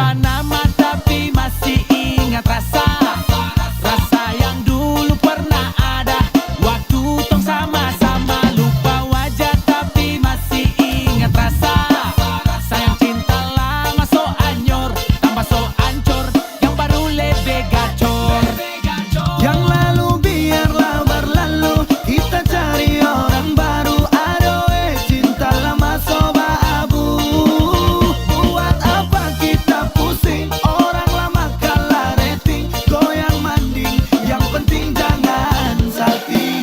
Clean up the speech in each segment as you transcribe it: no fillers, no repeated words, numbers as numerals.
Lupa nama tapi masih ingat rasa yang dulu pernah ada waktu tong sama-sama. Lupa wajah tapi masih ingat rasa sayang cinta lama so anyor, tambah so ancur, yang baru lebih gacor. Yang lalu biarlah berlalu, kita cari orang baru. Adoe cinta lama soba abu, buat apa kita pusing? Orang lama kalah rating, goyang manding, yang penting jangan salting.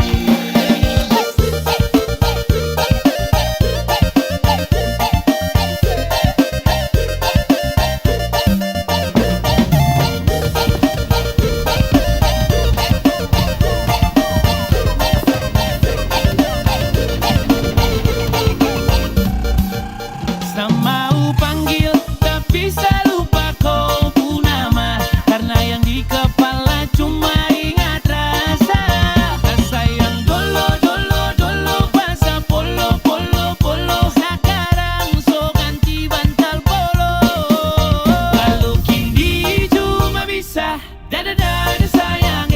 Mau panggil tapi saya lupa kau pun nama, karena yang di kepala cuma ingat rasa yang dolo pasal polo sekarang so ganti bantal polo. Lalu kini cuma bisa dada sayang,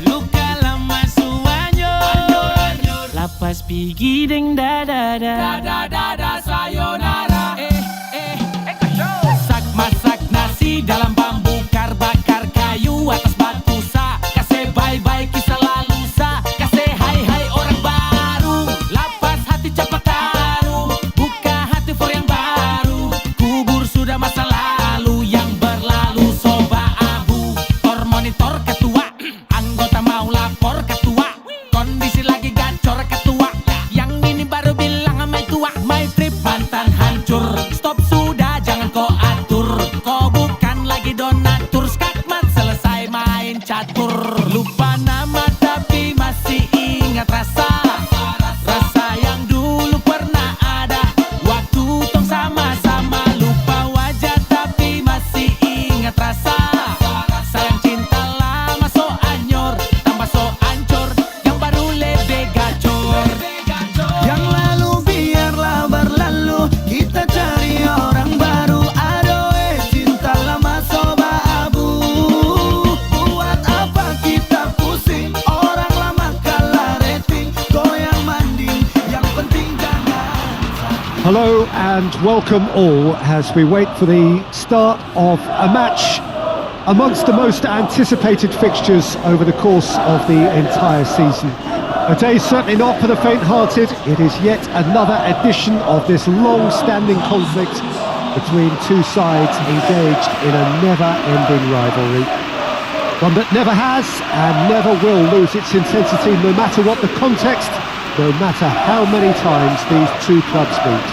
luka lama suanyor, lapas pigi deng dada sayonara. Masak nasi dalam bambu, bakar kayu atas batu sa, kasih bye-bye kisah lalu sa, kasih hai-hai orang baru, lapas hati cepat taruh, buka hati for yang baru, kubur sudah masa lalu yang berlalu soba abu. Tor monitor ketua, anggota mau lapor ketua, kondisi lagi gacor ketua, yang ini baru bilang sama tua, my trip mantan hancur, stop sudah jangan kau atur, kau bukan lagi donatur, skakmat selesai main catur. Lupa nama tapi masih ingat rasa yang dulu pernah ada waktu tong sama-sama. Lupa wajah tapi masih ingat rasa sayang cinta lama so anyor, tambah so ancur, yang baru lebih gacor. Yang lalu biarlah berlalu, kita cari orang baru. Adoe cinta lama soba abu, buat apa kita pusing? Orang lama kalah rating, goyang manding, yang penting jangan. Hello and welcome all as we wait for the start of a match amongst the most anticipated fixtures over the course of the entire season. A day certainly not for the faint-hearted. It is yet another edition of this long-standing conflict between two sides engaged in a never-ending rivalry. One that never has and never will lose its intensity, no matter what the context, no matter how many times these two clubs meet.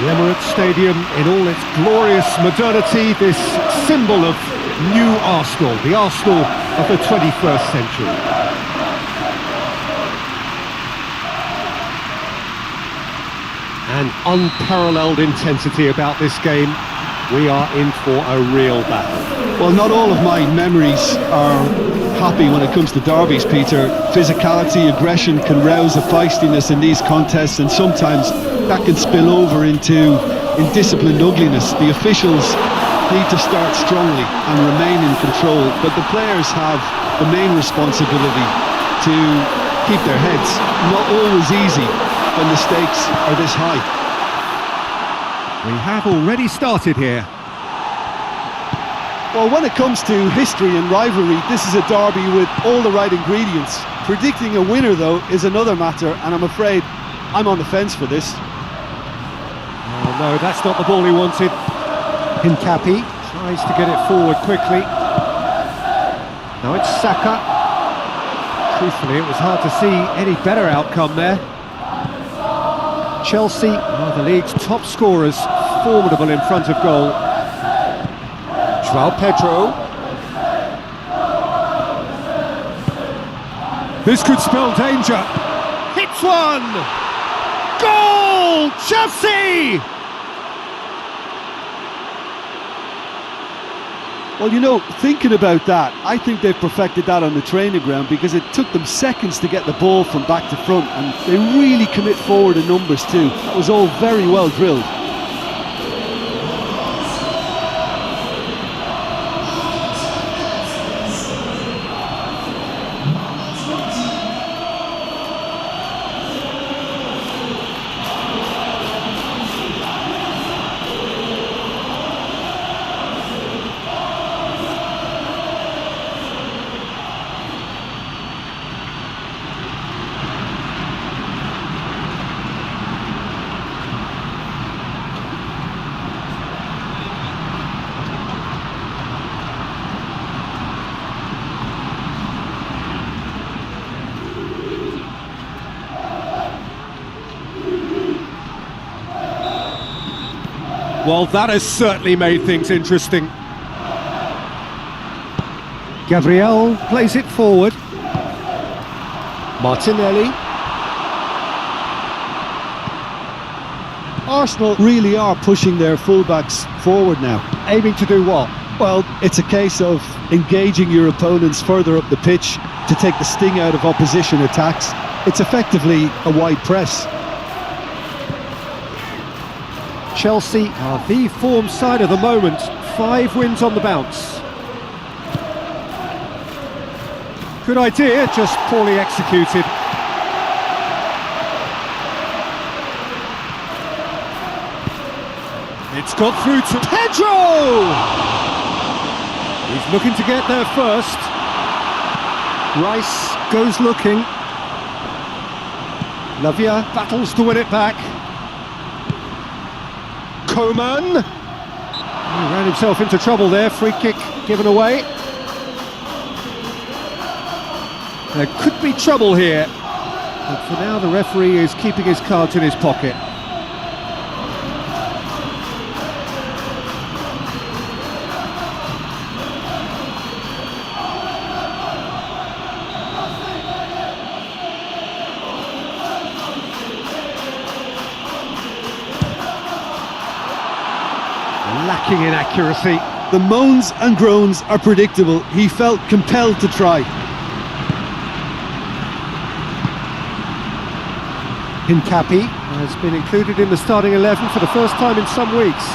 The Emirates Stadium in all its glorious modernity, this symbol of new Arsenal, the Arsenal of the 21st century. An unparalleled intensity about this game. We are in for a real battle. Well, not all of my memories are happy when it comes to derbies, Peter. Physicality, aggression can rouse a feistiness in these contests, and sometimes that can spill over into indisciplined ugliness. The officials need to start strongly and remain in control, but the players have the main responsibility to keep their heads. Not always easy when the stakes are this high. We have already started here. Well, when it comes to history and rivalry, this is a derby with all the right ingredients. Predicting a winner, though, is another matter, and I'm afraid I'm on the fence for this. Oh no, that's not the ball he wanted. Hincapi tries to get it forward quickly. Now it's Saka. Truthfully, it was hard to see any better outcome there. Chelsea are the league's top scorers, formidable in front of goal. João Pedro. This could spell danger. Hits one! Goal! Chelsea! Well, you know, thinking about that, I think they've perfected that on the training ground, because it took them seconds to get the ball from back to front, and they really commit forward in numbers too. That was all very well drilled. Well, that has certainly made things interesting. Gabriel plays it forward. Martinelli. Arsenal really are pushing their fullbacks forward now. Aiming to do what? Well, it's a case of engaging your opponents further up the pitch to take the sting out of opposition attacks. It's effectively a wide press. Chelsea are the form side of the moment. 5 wins on the bounce. Good idea, just poorly executed. It's got through to Pedro! He's looking to get there first. Rice goes looking. Lavia battles to win it back. Komen! He ran himself into trouble there, free kick given away. There could be trouble here, but for now the referee is keeping his cards in his pocket. Lacking in accuracy. The moans and groans are predictable. He felt compelled to try. Hincapi has been included in the starting 11 for the first time in some weeks.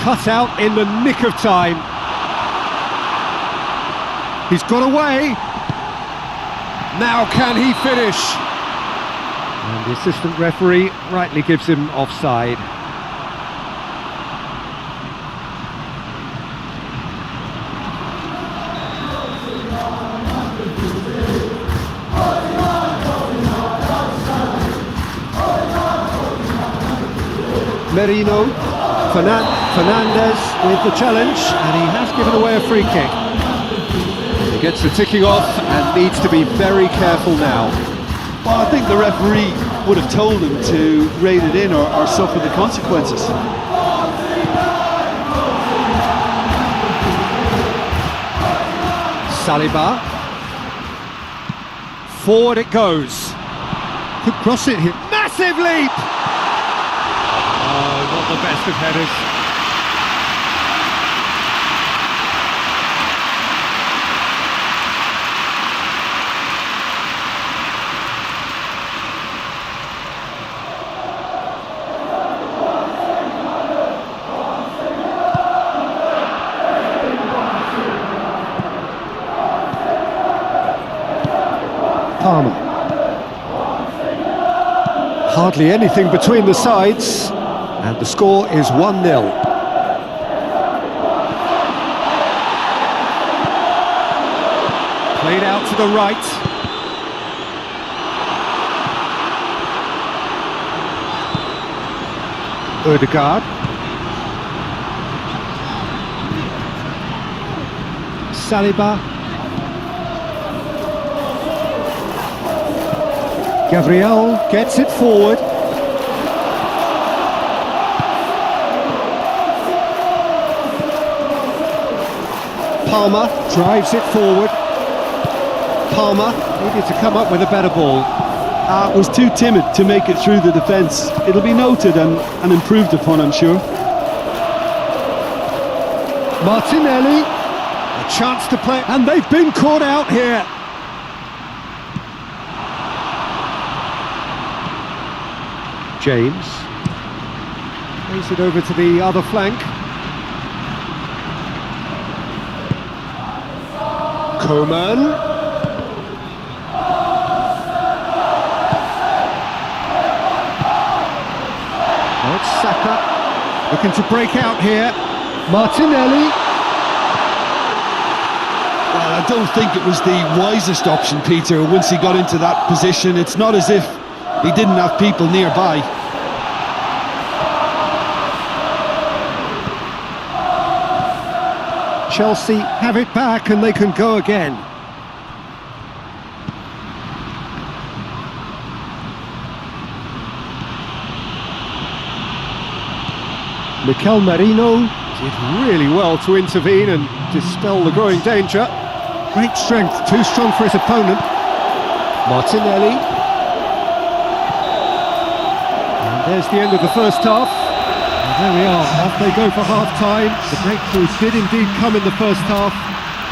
Cut out in the nick of time. He's got away. Now can he finish? And the assistant referee rightly gives him offside. Merino, Fernandez with the challenge, and he has given away a free kick. He gets the ticking off and needs to be very careful now. Well, I think the referee would have told him to rate it in or suffer the consequences. Saliba. Forward it goes. Could cross it here. Massive leap! Oh, not the best of headers. Palmer. Hardly anything between the sides, and the score is 1-0. Played out to the right. Ødegaard. Saliba. Gabriel gets it forward. Palmer drives it forward. Palmer needed to come up with a better ball. Was too timid to make it through the defence. It'll be noted and improved upon, I'm sure. Martinelli, a chance to play, and they've been caught out here. James plays it over to the other flank. Komen. That's Saka looking to break out here. Martinelli. Well, I don't think it was the wisest option, Peter, once he got into that position. It's not as if he didn't have people nearby. Chelsea have it back and they can go again. Mikel Merino did really well to intervene and dispel the growing danger. Great strength, too strong for his opponent. Martinelli. And there's the end of the first half. And there we are, off they go for half-time. The breakthrough did indeed come in the first half,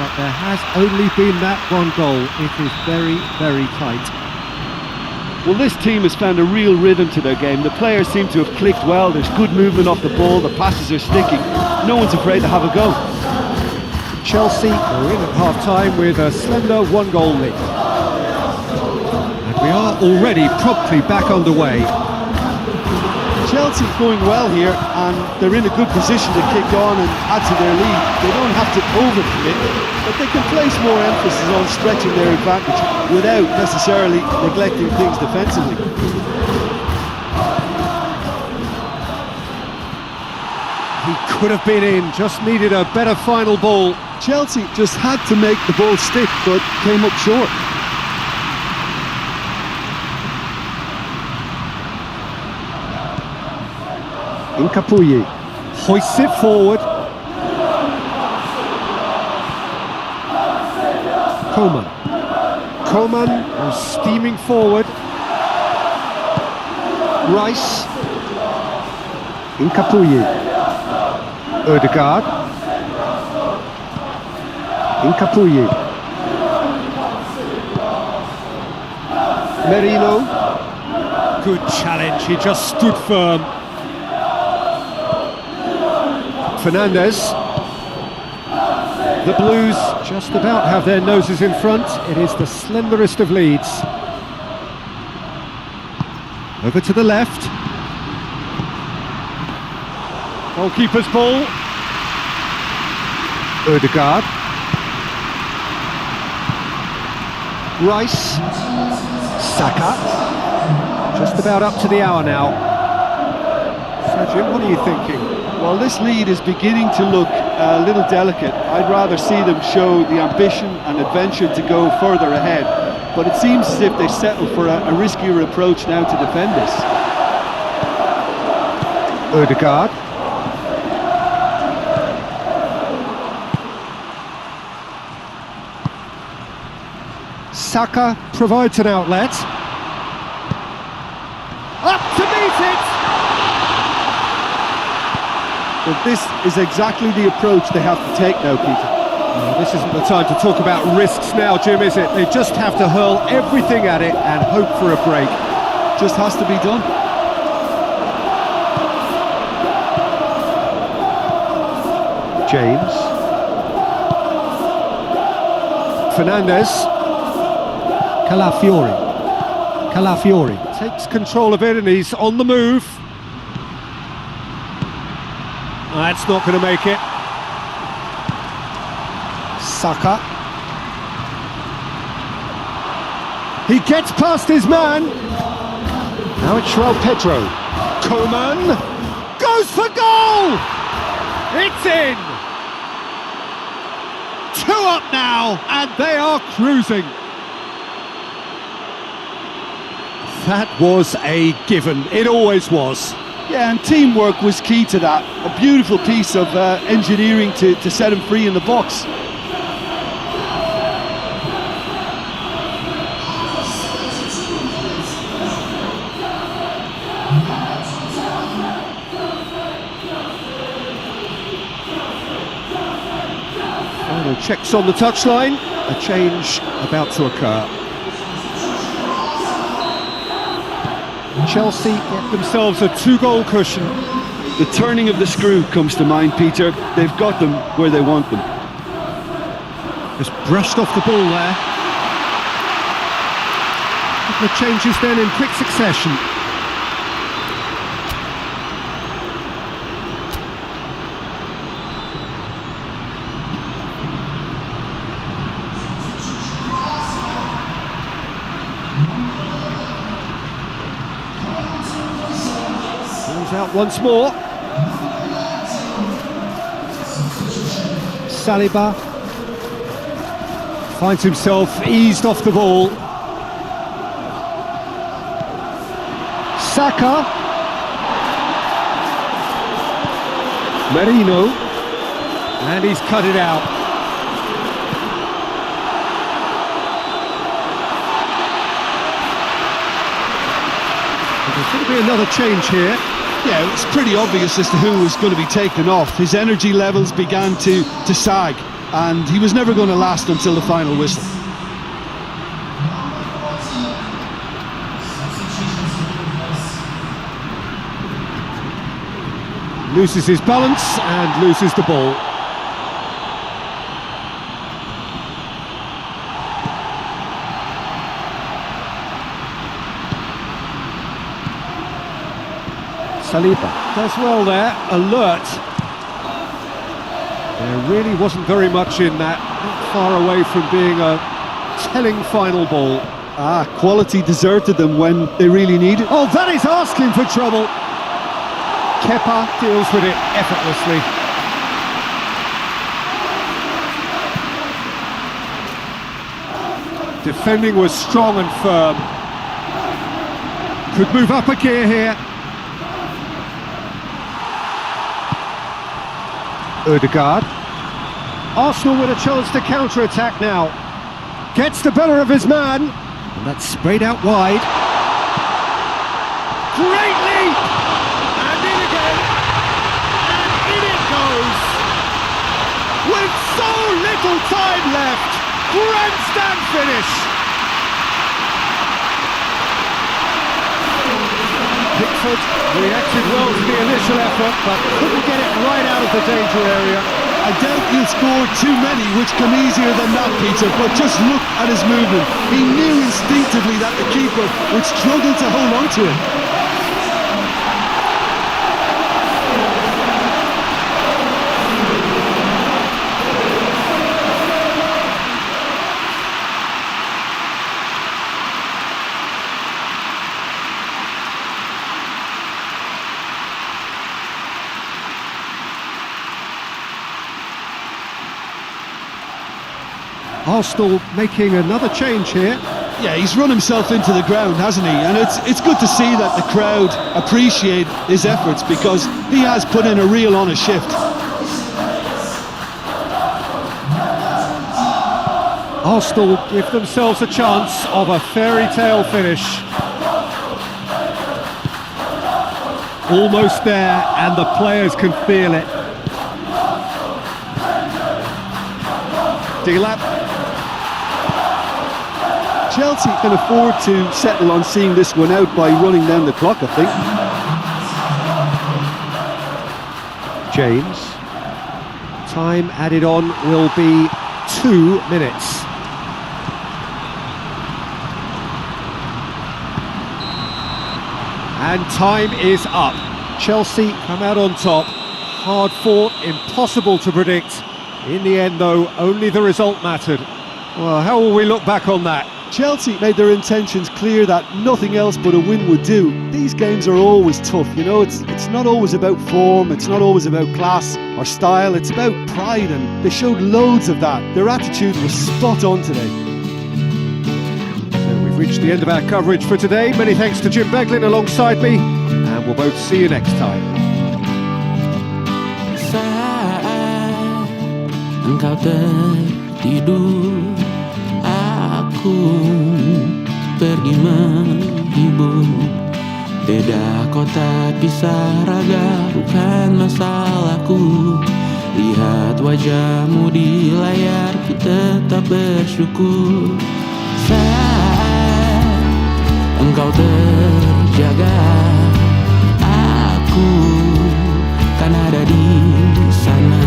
but there has only been that one goal. It is very, very tight. Well, this team has found a real rhythm to their game. The players seem to have clicked well. There's good movement off the ball. The passes are sticking. No one's afraid to have a go. Chelsea are in at half-time with a slender one-goal lead. And we are already promptly back underway. Chelsea's going well here, and they're in a good position to kick on and add to their lead. They don't have to overcommit, but they can place more emphasis on stretching their advantage without necessarily neglecting things defensively. He could have been in, just needed a better final ball. Chelsea just had to make the ball stick, but came up short. Incapuyi hoists it forward. Coman was steaming forward. Rice. Incapuyi. Ødegaard. Incapuyi. Merino. Good challenge, he just stood firm. Fernandes. The Blues just about have their noses in front. It is the slenderest of leads. Over to the left. Goalkeeper's ball. Ødegaard. Rice. Saka. Just about up to the hour now. So Jim, what are you thinking? Well, this lead is beginning to look a little delicate. I'd rather see them show the ambition and adventure to go further ahead. But it seems as if they settle for a riskier approach now to defend this. Ødegaard. Saka provides an outlet. Up to meet it! But this is exactly the approach they have to take now, Peter. No, this isn't the time to talk about risks now, Jim, is it? They just have to hurl everything at it and hope for a break. Just has to be done. James. Fernandes. Calafiori takes control of it and he's on the move. That's not going to make it. Saka. He gets past his man. Now it's João Pedro. Coman goes for goal! It's in! 2 up now, and they are cruising. That was a given. It always was. Yeah, and teamwork was key to that. A beautiful piece of engineering to set him free in the box. Final checks on the touchline. A change about to occur. Chelsea get themselves a 2-goal cushion. The turning of the screw comes to mind, Peter. They've got them where they want them. Just brushed off the ball there. A couple of changes then in quick succession. Out once more. Saliba finds himself eased off the ball. Saka. Merino, and he's cut it out. There's going to be another change here. Yeah, it's pretty obvious as to who was going to be taken off. His energy levels began to sag, and he was never going to last until the final whistle. Loses his balance and loses the ball. Saliba does well there, alert. There really wasn't very much in that, not far away from being a telling final ball. Quality deserted them when they really need it. Oh, that is asking for trouble. Kepa deals with it effortlessly. Defending was strong and firm. Could move up a gear here. Ødegaard. Arsenal with a chance to counter-attack now. Gets the better of his man. And that's sprayed out wide. Great leap! And in again. And in it goes. With so little time left. Grandstand finish. Pickford reacted well to the initial effort, but couldn't get it right out of the danger area. I doubt he'll score too many, which come easier than that, Peter, but just look at his movement. He knew instinctively that the keeper would struggle to hold on to him. Arsenal making another change here. Yeah, he's run himself into the ground, hasn't he? And it's good to see that the crowd appreciate his efforts, because he has put in a real honest shift. Arsenal give themselves a chance of a fairy tale finish. Almost there, and the players can feel it. Delap. Chelsea can afford to settle on seeing this one out by running down the clock, I think. James. Time added on will be 2 minutes. And time is up. Chelsea come out on top. Hard fought, impossible to predict. In the end, though, only the result mattered. Well, how will we look back on that? Chelsea made their intentions clear that nothing else but a win would do. These games are always tough, you know, it's not always about form, it's not always about class or style, it's about pride, and they showed loads of that. Their attitude was spot on today. So we've reached the end of our coverage for today. Many thanks to Jim Beglin alongside me, and we'll both see you next time. Saat engkau tertidur, aku pergi menghibur. Beda kota pisah raga bukan masalahku. Lihat wajahmu di layar, ku tetap bersyukur. Saat engkau terjaga, aku kan ada di sana.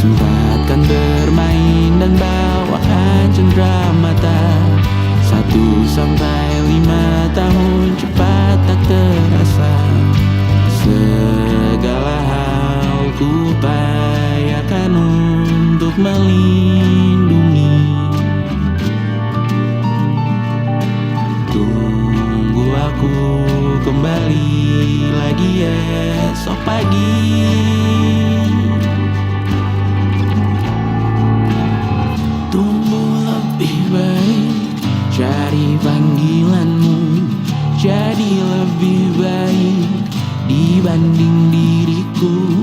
Sempatkan bermain dan bawakan cendera mata. 1-5 tahun cepat tak terasa. Segala hal ku upayakan untuk melindungi. Tunggu aku kembali lagi esok pagi. Cari panggilanmu jadi lebih baik dibanding diriku.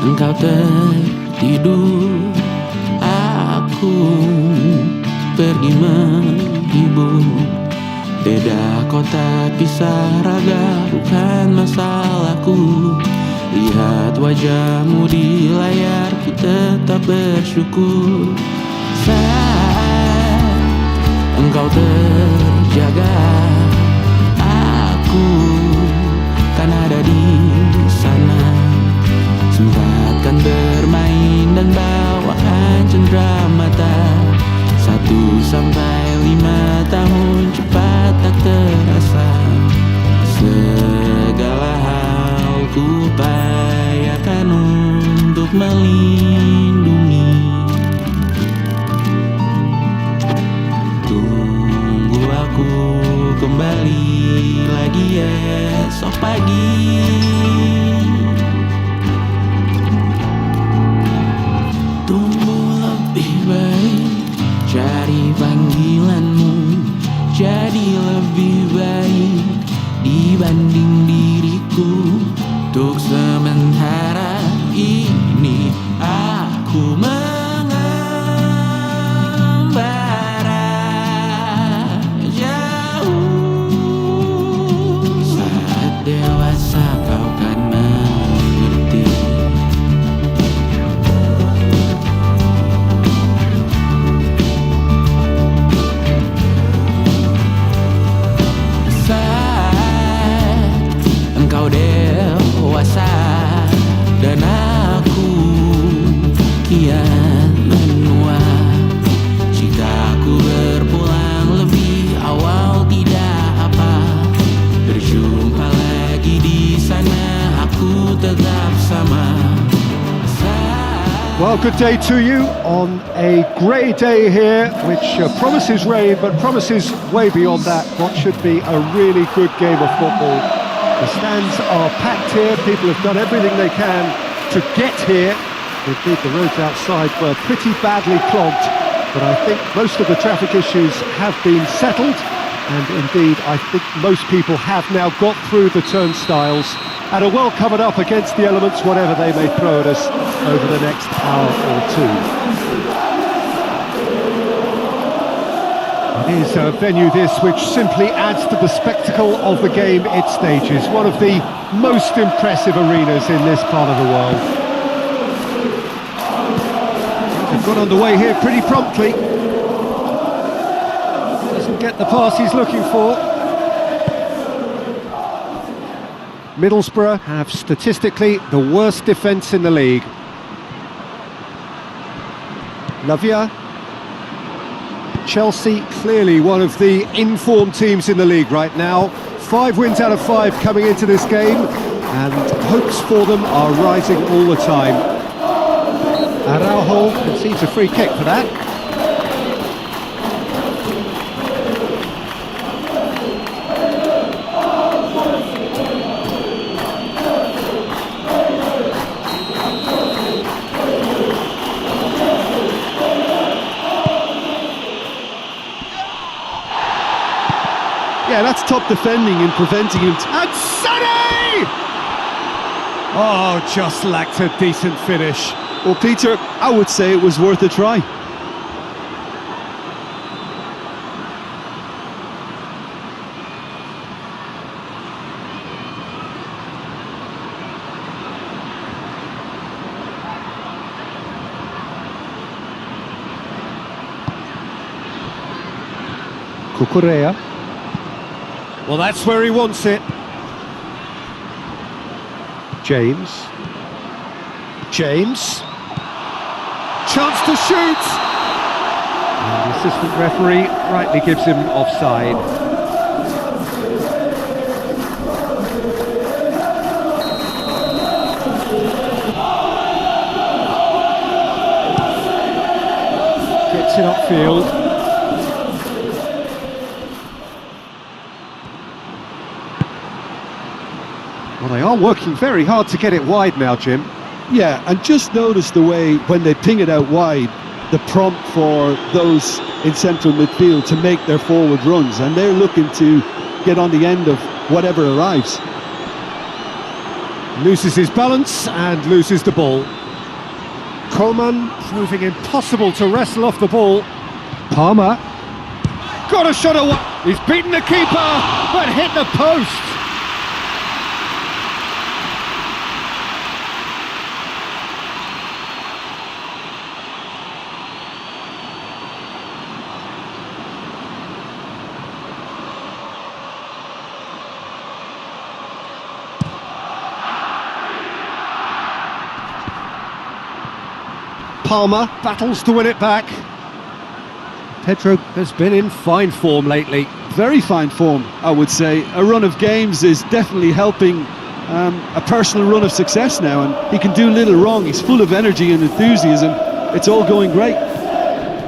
Engkau tertidur, aku pergi menghibur. Beda kota, pisah raga, bukan masalahku. Lihat wajahmu di layar, ku tetap bersyukur. Saat engkau terjaga, aku kan ada di sana. Sempatkan bermain dan bawakan cendera mata. 1-5 tahun cepat tak terasa. Segala hal ku upayakan untuk melindungi. Tunggu aku kembali lagi esok pagi. Tumbuh lebih baik, cari panggilanmu, jadi lebih baik dibanding diriku. Untuk sementara ini aku mengembara jauh. Saat dewasa kau kan mengerti. Engkau dewasa dan aku kian menua. Jika aku berpulang lebih awal tidak apa. Berjumpa lagi di sana, aku tetap sama. Well, good day to you on a grey day here, which promises rain, but promises way beyond that what should be a really good game of football. The stands are packed here, people have done everything they can to get here. Indeed, the roads outside were pretty badly clogged, but I think most of the traffic issues have been settled, and indeed I think most people have now got through the turnstiles and are well covered up against the elements, whatever they may throw at us over the next hour or two. It is a venue this which simply adds to the spectacle of the game it stages. One of the most impressive arenas in this part of the world. They've got underway here pretty promptly. Doesn't get the pass he's looking for. Middlesbrough have statistically the worst defence in the league. Lavia. Chelsea, clearly one of the in-form teams in the league right now. 5 wins out of 5 coming into this game, and hopes for them are rising all the time. Araujo concedes a free kick for that. Yeah, that's top defending and preventing him. And Sonny! Oh, just lacked a decent finish. Well, Peter, I would say it was worth a try. Cucurella. Well, that's where he wants it. James. Chance to shoot! And the assistant referee rightly gives him offside. Gets it upfield. Well, they are working very hard to get it wide now, Jim. Yeah, and just notice the way when they ping it out wide, the prompt for those in central midfield to make their forward runs, and they're looking to get on the end of whatever arrives. Loses his balance and loses the ball. Coman proving impossible to wrestle off the ball. Palmer. Got a shot away. He's beaten the keeper, but hit the post. Palmer battles to win it back. Pedro has been in fine form lately. Very fine form, I would say. A run of games is definitely helping a personal run of success now, and he can do little wrong. He's full of energy and enthusiasm. It's all going great.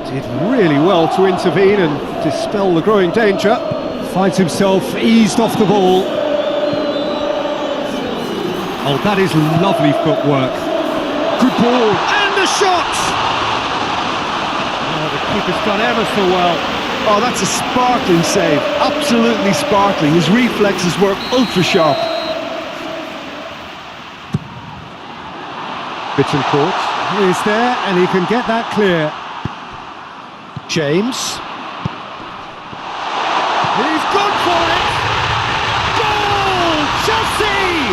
Did really well to intervene and dispel the growing danger. Finds himself eased off the ball. Oh, that is lovely footwork. Good ball, and the shot! Oh, the keeper's done ever so well. Oh, that's a sparkling save. Absolutely sparkling. His reflexes were ultra sharp. Bittencourt is there, and he can get that clear. James. He's gone for it! Goal! Chelsea!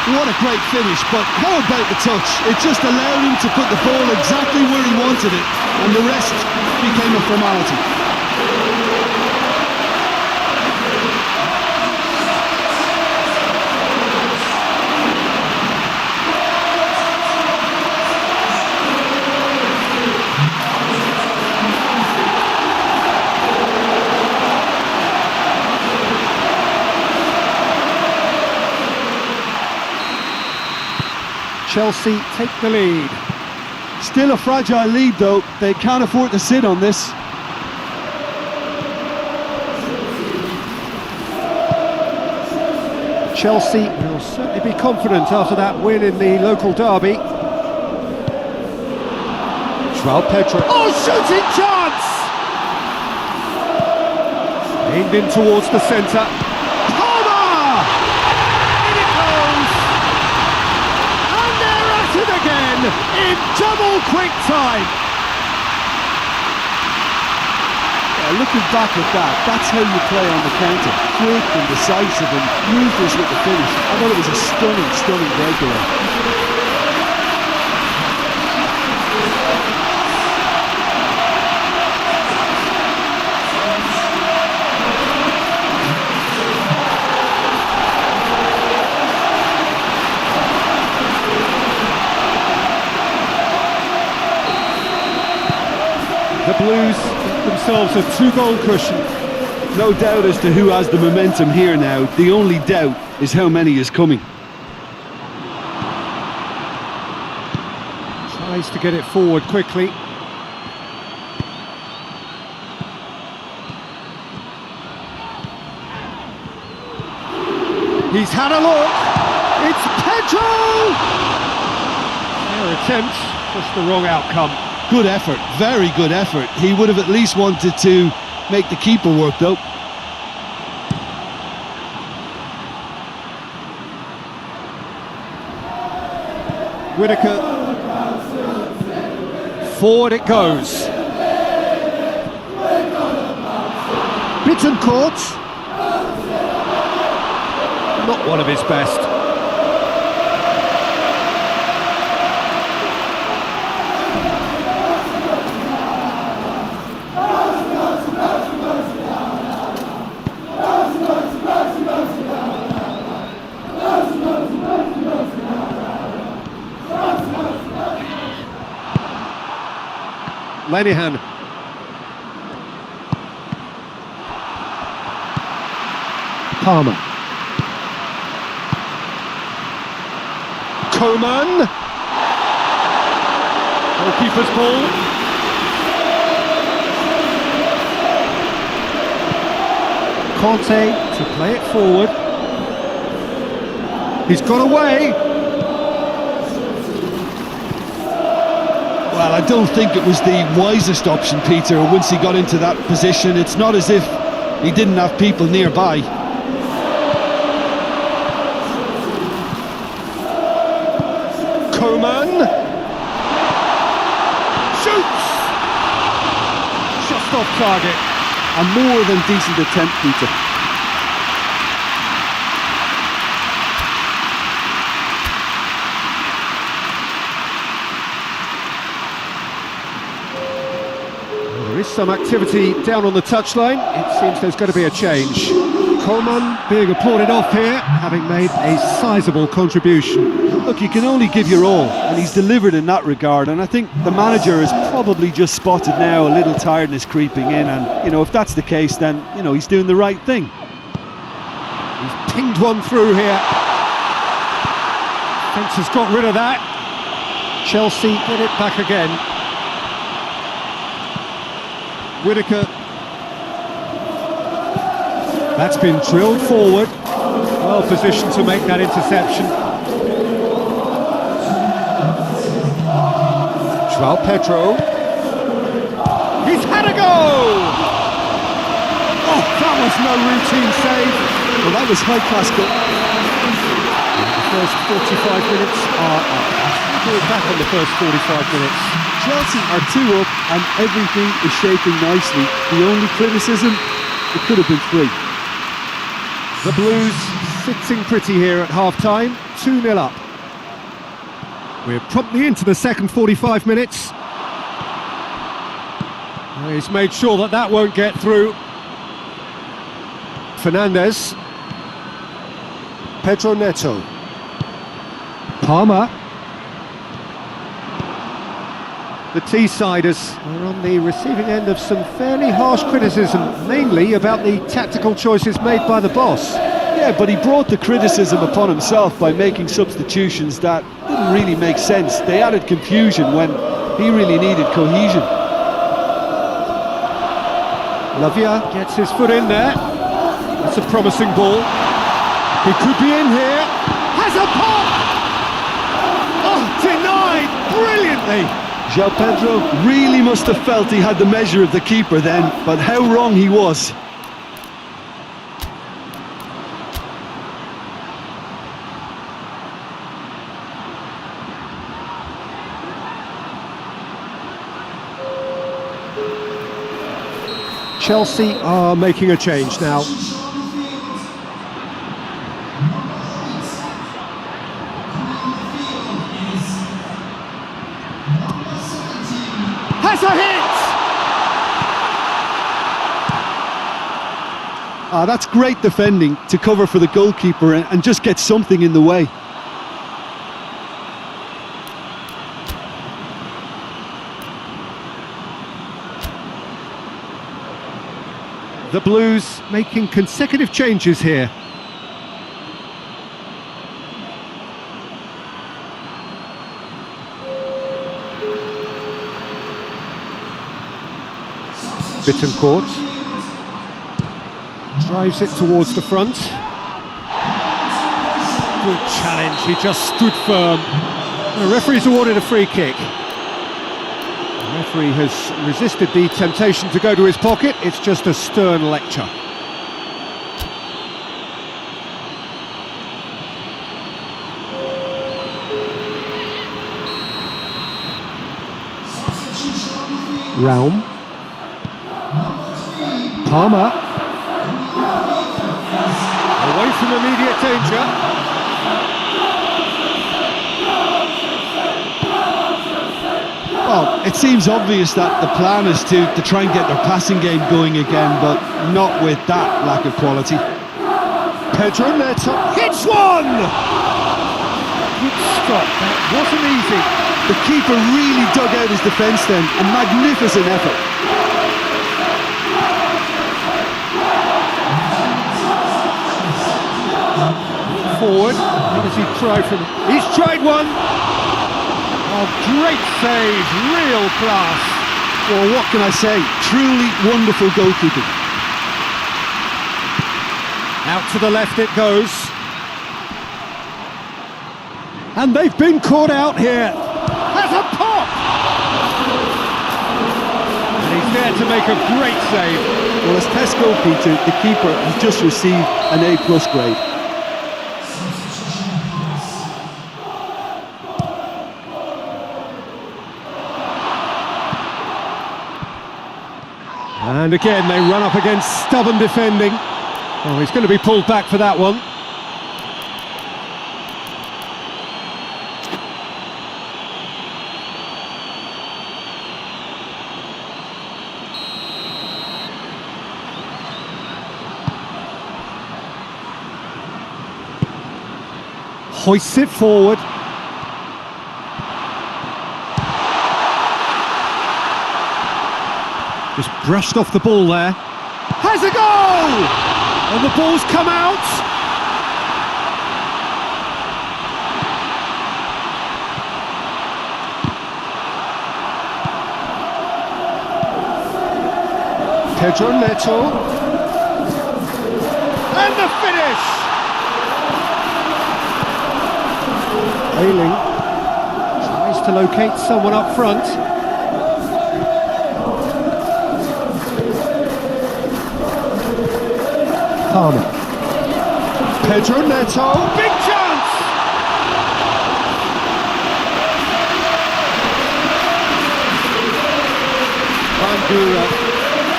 What a great finish, but how about the touch? It just allowed him to put the ball exactly where he wanted it, and the rest became a formality. Chelsea take the lead. Still a fragile lead though, they can't afford to sit on this. Chelsea will certainly be confident after that win in the local derby. João Pedro. Oh, shooting chance! Aimed in towards the centre. Palmer! In it goes! And they're at it again in double quick time. Looking back at that, that's how you play on the counter. Quick and decisive and ruthless with the finish. I thought it was a stunning, stunning breakaway. The Blues get themselves a 2-goal cushion. No doubt as to who has the momentum here now. The only doubt is how many is coming. Tries to get it forward quickly. He's had a look. It's Pedro! Their attempt, just the wrong outcome. Good effort, very good effort. He would have at least wanted to make the keeper work though. Whittaker. Forward it goes. Bittencourt. Not one of his best. Lenihan. Palmer. Coman. Goalkeeper's ball. Conte to play it forward. He's got away. Well, I don't think it was the wisest option, Peter, once he got into that position. It's not as if He didn't have people nearby. Komen shoots! Just off target. A more than decent attempt, Peter. There is some activity down on the touchline. It seems there's going to be a change. Coleman being applauded off here, having made a sizable contribution. Look, you can only give your all, and he's delivered in that regard. And I think the manager has probably just spotted now a little tiredness creeping in. And, you know, if that's the case, then, you know, he's doing the right thing. He's pinged one through here. Fence has got rid of that. Chelsea get it back again. Whittaker. That's been drilled forward. Well positioned to make that interception. João Pedro. He's had a go! Oh, that was no routine save. Well, that was high-class goal. The first 45 minutes are up. We're back on the first 45 minutes. Chelsea are 2 up, and everything is shaping nicely. The only criticism, it could have been 3. The Blues sitting pretty here at half-time, 2-0 up. We're promptly into the second 45 minutes. He's made sure that that won't get through. Fernandes. Pedro Neto. Palmer. The T-siders are on the receiving end of some fairly harsh criticism, mainly about the tactical choices made by the boss. Yeah, but he brought the criticism upon himself by making substitutions that didn't really make sense. They added confusion when he really needed cohesion. Lavia gets his foot in there. That's a promising ball. He could be in here. Has a pop! Oh, denied brilliantly! João Pedro really must have felt he had the measure of the keeper then, but how wrong he was. Chelsea are making a change now. Has a hit! That's great defending to cover for the goalkeeper and just get something in the way. The Blues making consecutive changes here. Bittencourt drives it towards the front. Good challenge, he just stood firm. The referee's awarded a free kick. The referee has resisted the temptation to go to his pocket. It's just a stern lecture. Raum. Palmer. Away from immediate danger. Well, it seems obvious that the plan is to try and get their passing game going again, but not with that lack of quality. Pedro Neto hits one! Good stop, that wasn't easy. The keeper really dug out his defence then, a magnificent effort. Forward, what does he try from? He's tried one! Oh, great save, real class. Well, what can I say? Truly wonderful goalkeeping. Out to the left it goes. And they've been caught out here. Has a pop! And he's there to make a great save. Well, as tests go, Peter, the keeper has just received an A+ grade. And again, they run up against stubborn defending. Oh, he's going to be pulled back for that one. Hoists it forward. Just brushed off the ball there. Has a goal! And the ball's come out. Pedro Neto. And the finish! Ailing tries to locate someone up front. Palmer. Pedro Neto. Big chance! Bandura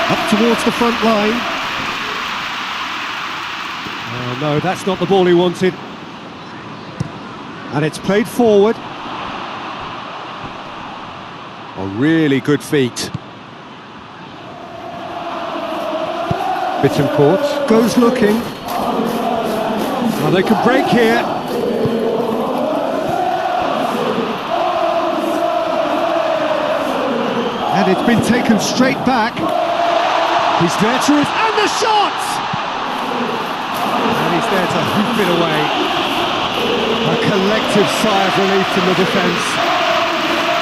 up towards the front line. Oh no, that's not the ball he wanted. And it's played forward. A really good feat. Bittencourt goes looking. Now they can break here. And it's been taken straight back. He's there to... And the shot! And he's there to hoop it away. A collective sigh of relief from the defence.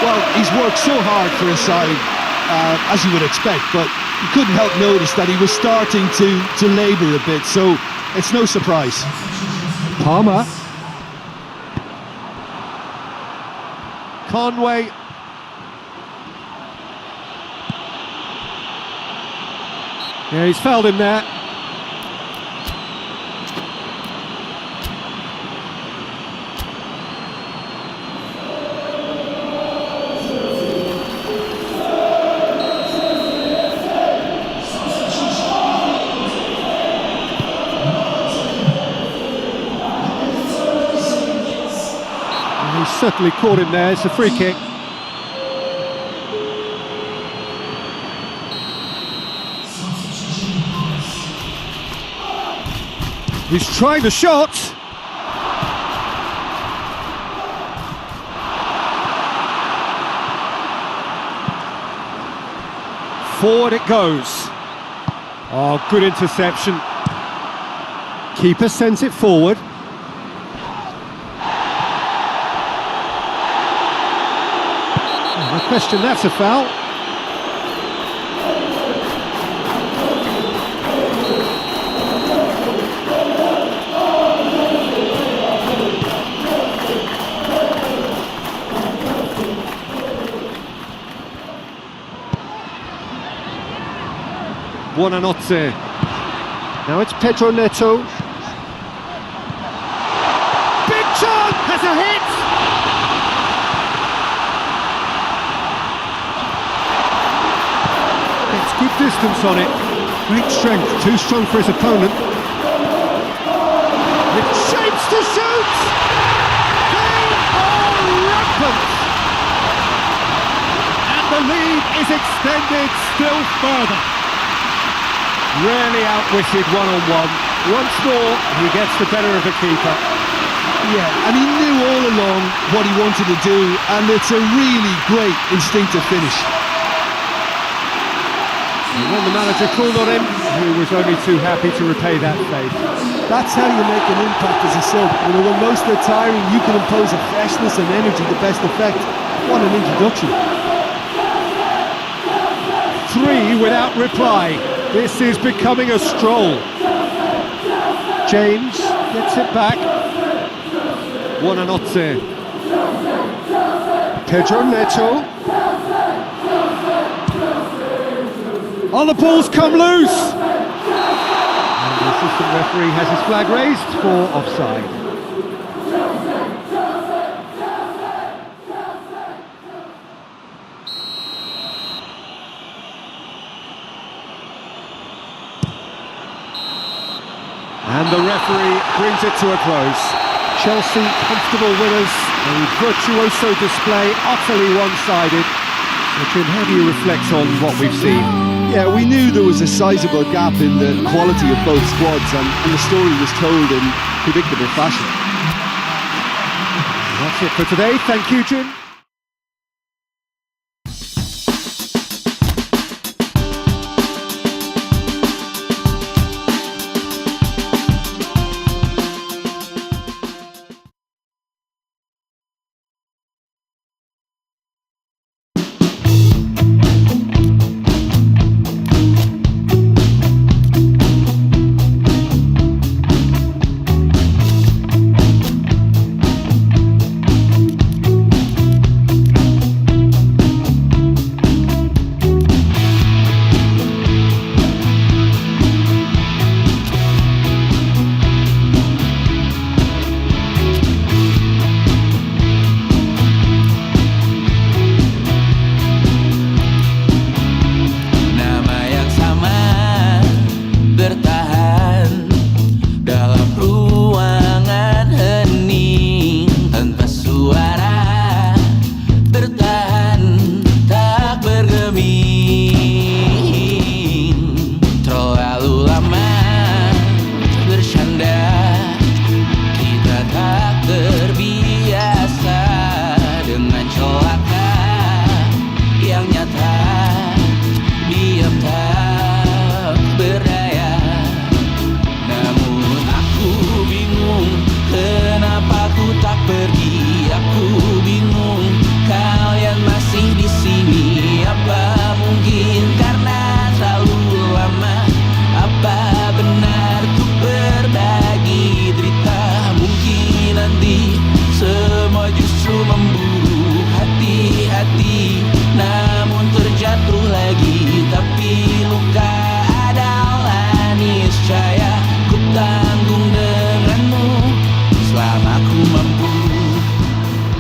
Well, he's worked so hard for his side, as you would expect, but you couldn't help notice that he was starting to labour a bit, so it's no surprise. Palmer. Conway. Yeah, he's fouled him there. He's certainly caught him there. It's a free kick. He's trying the shot. Forward it goes. Oh, good interception. Keeper sends it forward. No question, that's a foul. Buonanotte. Now it's Pedro Neto. Big chance! Has a hit! Gets good distance on it. Great strength, too strong for his opponent. It shapes to shoot! They are rampant! And the lead is extended still further. Rarely outwitted one-on-one. Once more, he gets the better of the keeper. Yeah, and he knew all along what he wanted to do, and it's a really great instinctive finish. And when the manager called on him, he was only too happy to repay that faith. That's how you make an impact as a sub. You know, when most are tiring, you can impose a freshness and energy to best effect. What an introduction. 3 without reply. This is becoming a stroll. James gets it back. Buonanotte. Pedro Neto. Oh, the ball's come loose! And the assistant referee has his flag raised for offside. And the referee brings it to a close. Chelsea comfortable winners, a virtuoso display, utterly one-sided. Jim, how do you reflect on what we've seen? Yeah, we knew there was a sizable gap in the quality of both squads, and the story was told in predictable fashion. That's it for today. Thank you, Jim.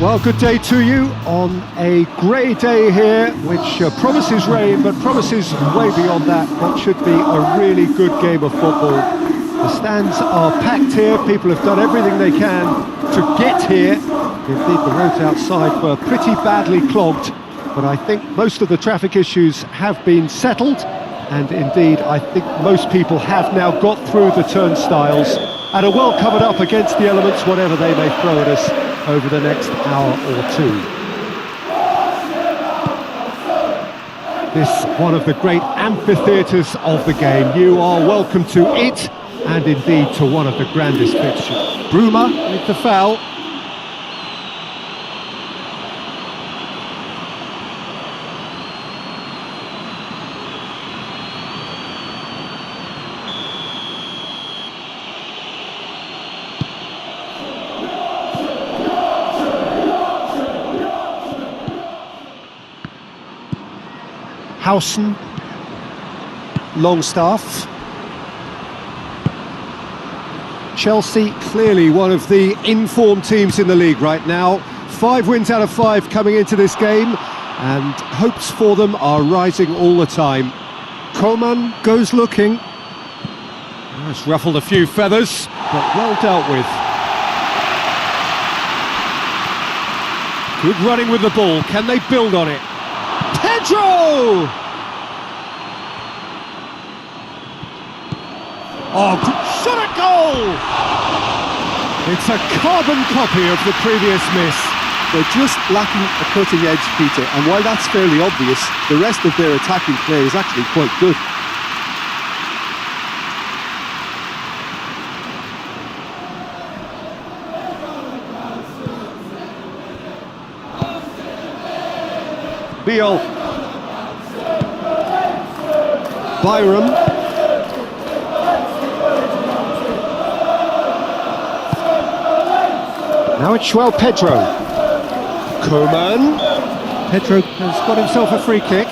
Well, good day to you on a grey day here, which promises rain, but promises way beyond that what should be a really good game of football. The stands are packed here, people have done everything they can to get here. Indeed, the roads outside were pretty badly clogged, but I think most of the traffic issues have been settled, and indeed, I think most people have now got through the turnstiles and are well covered up against the elements, whatever they may throw at us over the next hour or two. This one of the great amphitheatres of the game. You are welcome to it, and indeed to one of the grandest fixtures. Bruma with the foul. Howson, Longstaff. Chelsea, clearly one of the informed teams in the league right now. 5 wins out of 5 coming into this game, and hopes for them are rising all the time. Komen goes looking. It's ruffled a few feathers, but well dealt with. Good running with the ball. Can they build on it? Pedro! Oh, shot at goal! It's a carbon copy of the previous miss. They're just lacking a cutting edge, Peter, and while that's fairly obvious, the rest of their attacking play is actually quite good. Beal. Byram. Now it's João Pedro. Komen. Pedro has got himself a free kick.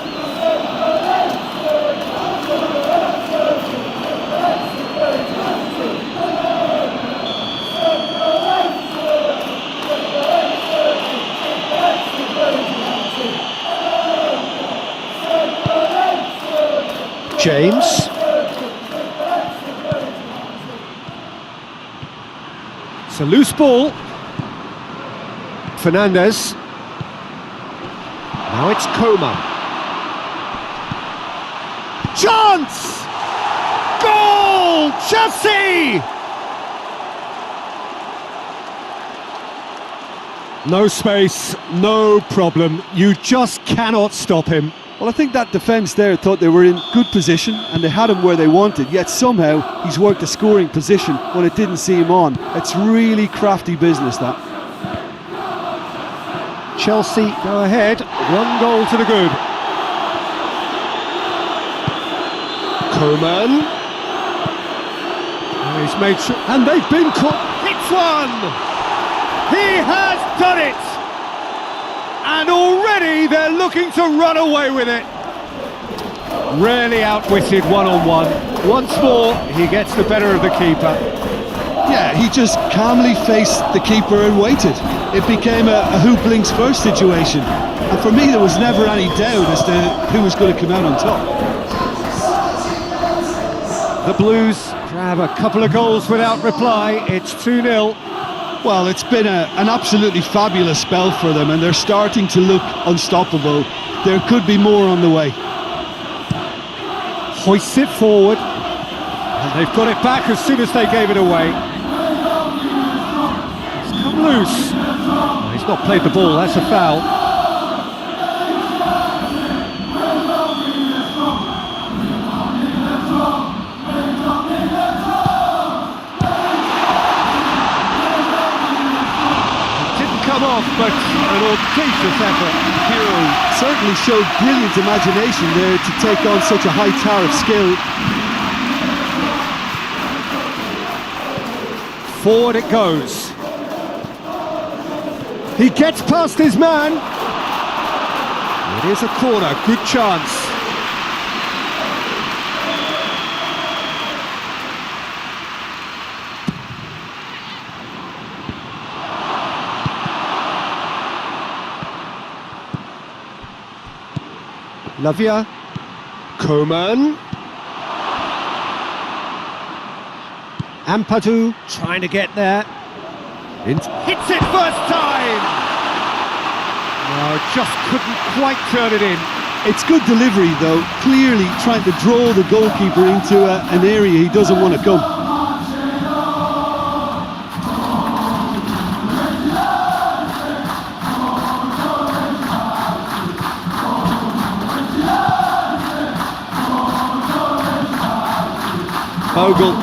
James. It's a loose ball. Fernandez. Now it's Coman. Chance! Goal! Chelsea! No space, no problem. You just cannot stop him. Well, I think that defence there thought they were in good position and they had him where they wanted, yet somehow he's worked a scoring position when it didn't see him on. It's really crafty business, that. Chelsea go ahead, 1 goal to the good. Coman. Oh, he's made sure, and they've been caught. Hits one! He has done it! And already they're looking to run away with it. Really outwitted one-on-one. Once more, he gets the better of the keeper. Yeah, he just calmly faced the keeper and waited. It became a who blinks first situation. And for me, there was never any doubt as to who was going to come out on top. The Blues grab a couple of goals without reply. It's 2-0. Well, it's been an absolutely fabulous spell for them and they're starting to look unstoppable. There could be more on the way. Hoists it forward. And they've got it back as soon as they gave it away. It's come loose. Oh, he's not played the ball, that's a foul. Off, but an audacious effort. Hero certainly showed brilliant imagination there to take on such a high tower of skill. Forward it goes. He gets past his man. It is a corner, good chance. Lavia, Coman, Ampadu trying to get there, hits it first time! No, just couldn't quite turn it in. It's good delivery though, clearly trying to draw the goalkeeper into an area he doesn't want to come. Bogle,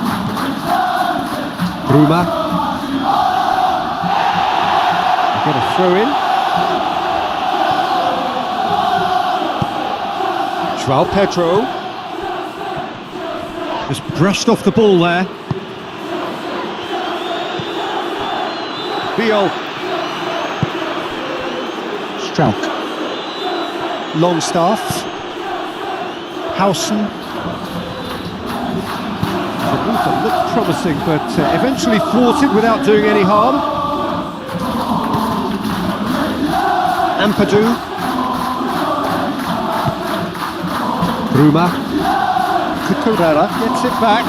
Bruma, get a throw in. João Pedro, just brushed off the ball there. Viol, Strauch, Longstaff, Howson. Looked promising, but eventually thwarted without doing any harm. Ampadu, Bruma, Cucurella gets it back.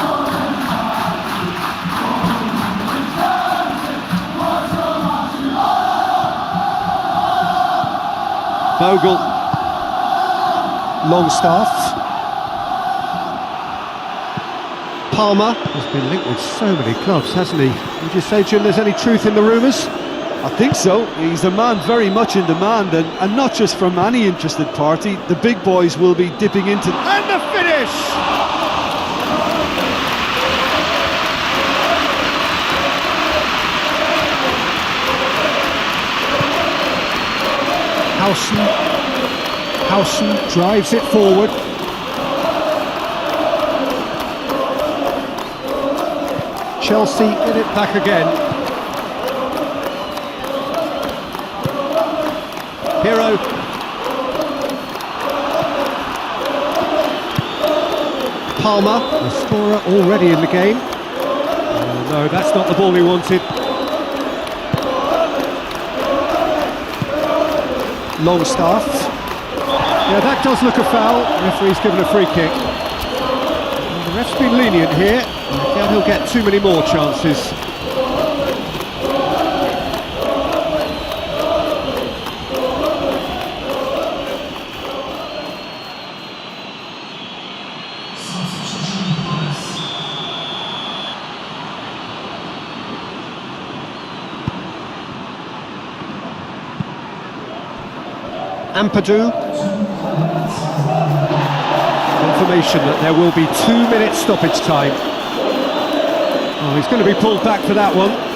Bogle, Longstaff. Palmer has been linked with so many clubs, hasn't he? Would you say, Jim, there's any truth in the rumours? I think so. He's a man very much in demand, and not just from any interested party. The big boys will be dipping into... And the finish! Howson drives it forward. Chelsea get it back again. Hero. Palmer, the scorer already in the game. Oh, no, that's not the ball he wanted. Longstaff. Yeah, that does look a foul. Referee's given a free kick. The ref's been lenient here. I doubt he'll get too many more chances. Ampadu. Confirmation that there will be 2 minutes stoppage time. Oh, he's going to be pulled back for that one.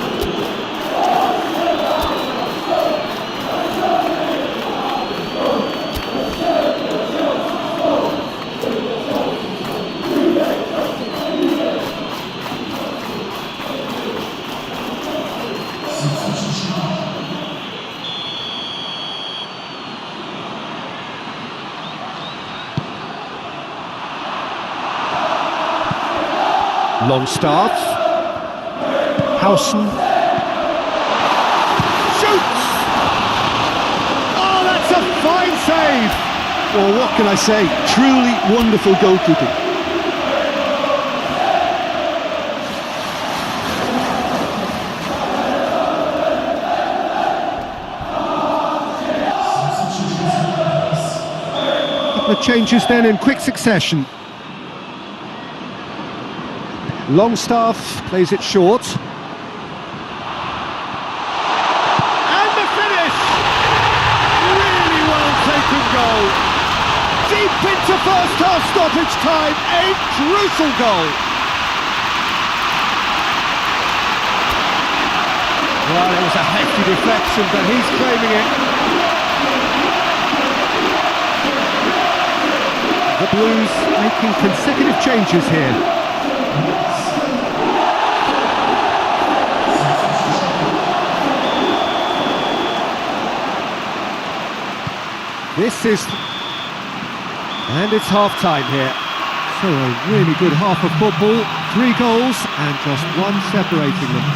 Longstaff, Howson, shoots! Oh, that's a fine save! Well, what can I say? Truly wonderful goalkeeping. The changes then in quick succession. Longstaff plays it short. And the finish! Really well taken goal. Deep into first half stoppage time, a crucial goal. Well, it was a hefty deflection, but he's claiming it. The Blues making consecutive changes here. This is... and it's half-time here. So a really good half of football, 3 goals and just one separating them.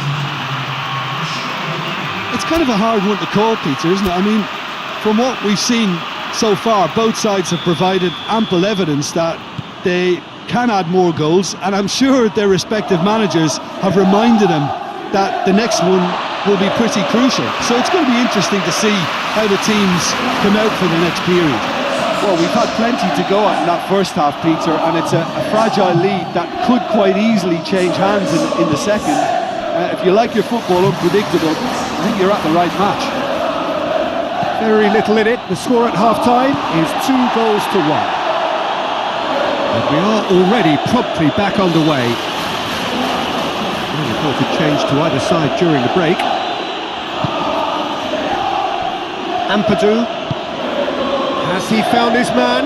It's kind of a hard one to call, Peter, isn't it? I mean, from what we've seen so far, both sides have provided ample evidence that they can add more goals, and I'm sure their respective managers have reminded them that the next one will be pretty crucial. So it's going to be interesting to see how the teams come out for the next period. Well, we've had plenty to go at in that first half, Peter, and it's a fragile lead that could quite easily change hands in the second. If you like your football unpredictable, I think you're at the right match. Very little in it. The score at half-time is 2 goals to 1. And we are already promptly back underway. We thought it changed to either side during the break. Ampadu. Has he found his man?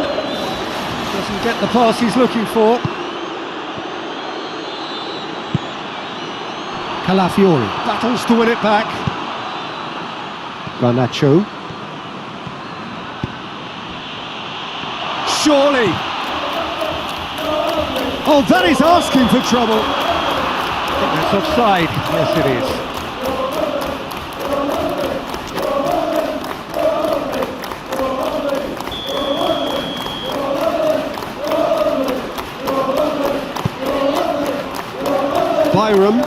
Doesn't get the pass he's looking for. Calafiori battles to win it back. Garnacho. Surely! Oh, that is asking for trouble. I think that's offside. Yes, it is. Byram.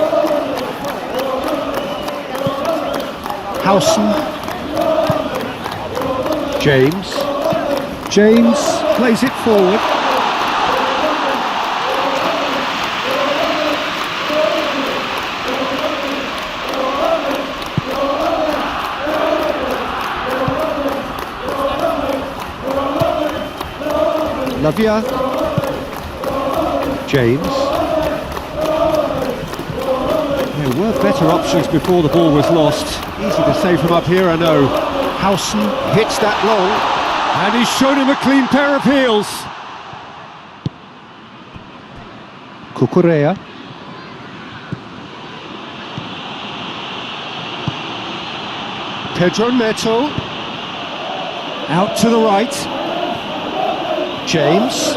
Howson. James plays it forward. Lavia. James. There were better options before the ball was lost. Easy to save from up here, I know. Howson hits that long, and he's shown him a clean pair of heels. Cucurella. Pedro Neto. Out to the right. James.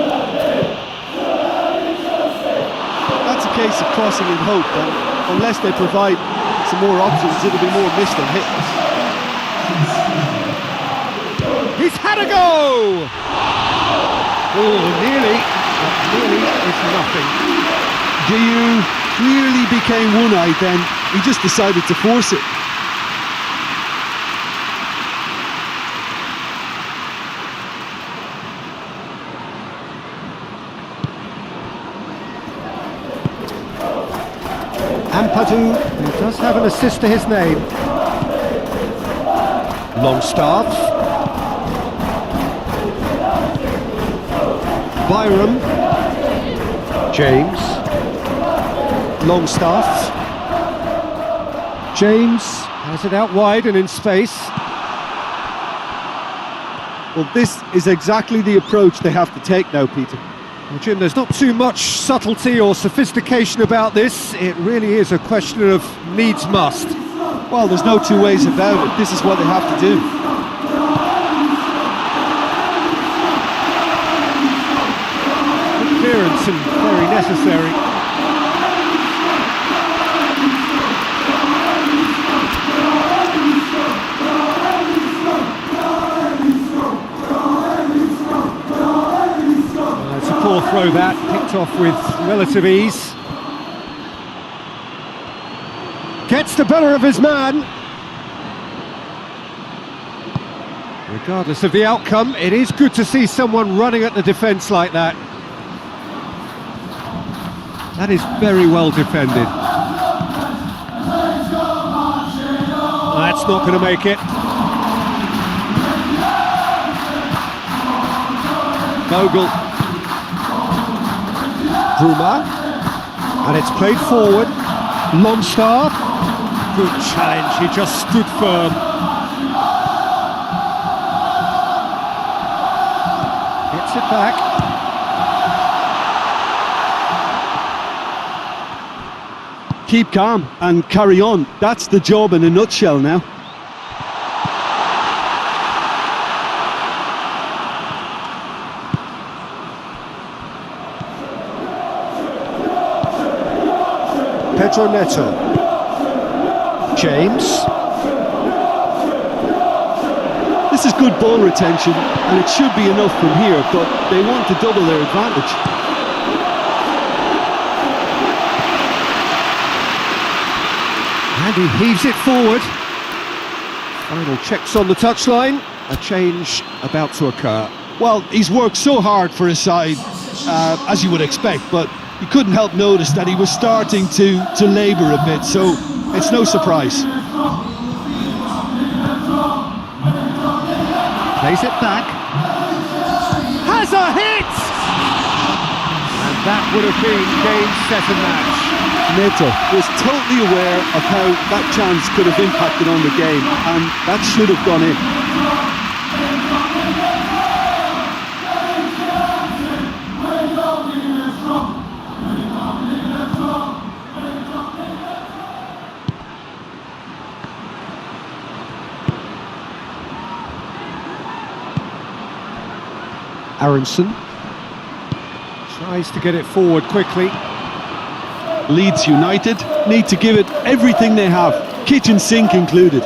That's a case of crossing in hope, and unless they provide some more options, it'll be more missed than hit. He's had a go! Oh, nearly. what really is nothing. Diu clearly became one-eyed then. He just decided to force it. Ampadu, who does have an assist to his name. Longstaff. Byram. James. Longstaff. James has it out wide and in space. Well, this is exactly the approach they have to take now, Peter. Well, Jim, there's not too much subtlety or sophistication about this. It really is a question of needs must. Well, there's no two ways about it. This is what they have to do. Clearance and very necessary. Poor throw that, picked off with relative ease. Gets the better of his man. Regardless of the outcome, it is good to see someone running at the defence like that. That is very well defended. That's not going to make it. Vogel. Bruma, and it's played forward. Longstaff, good challenge, he just stood firm. Gets it back. Keep calm and carry on. That's the job in a nutshell now. Pedro Neto. James. This is good ball retention, and it should be enough from here, but they want to double their advantage. And he heaves it forward. Final checks on the touchline. A change about to occur. Well, he's worked so hard for his side, as you would expect, but you couldn't help notice that he was starting to labour a bit, so it's no surprise. Plays it back. Has a hit! And that would have been game, set and match. Neto was totally aware of how that chance could have impacted on the game, and that should have gone in. Aronson tries to get it forward quickly. Leeds United need to give it everything they have, kitchen sink included.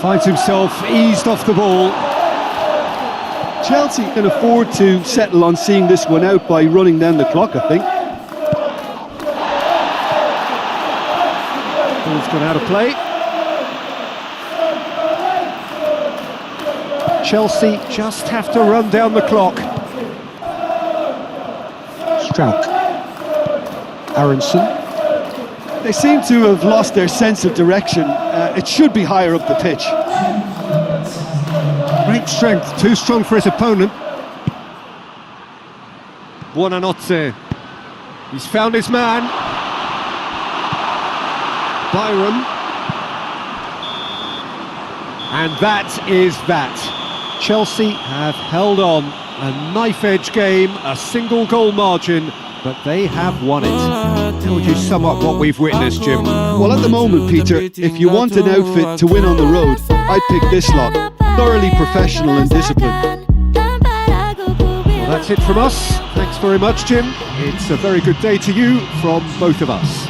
Finds himself eased off the ball. Chelsea can afford to settle on seeing this one out by running down the clock, I think. Ball's gone out of play. Chelsea just have to run down the clock. Strauch. Aronson. They seem to have lost their sense of direction. It should be higher up the pitch. Great strength, too strong for his opponent. Buonanotte. He's found his man. Byram. And that is that. Chelsea have held on. A knife-edge game, a single goal margin, but they have won it. How would you sum up what we've witnessed, Jim? Well, at the moment, Peter, if you want an outfit to win on the road, I'd pick this lot. Thoroughly professional and disciplined. Well, that's it from us. Thanks very much, Jim. It's a very good day to you from both of us.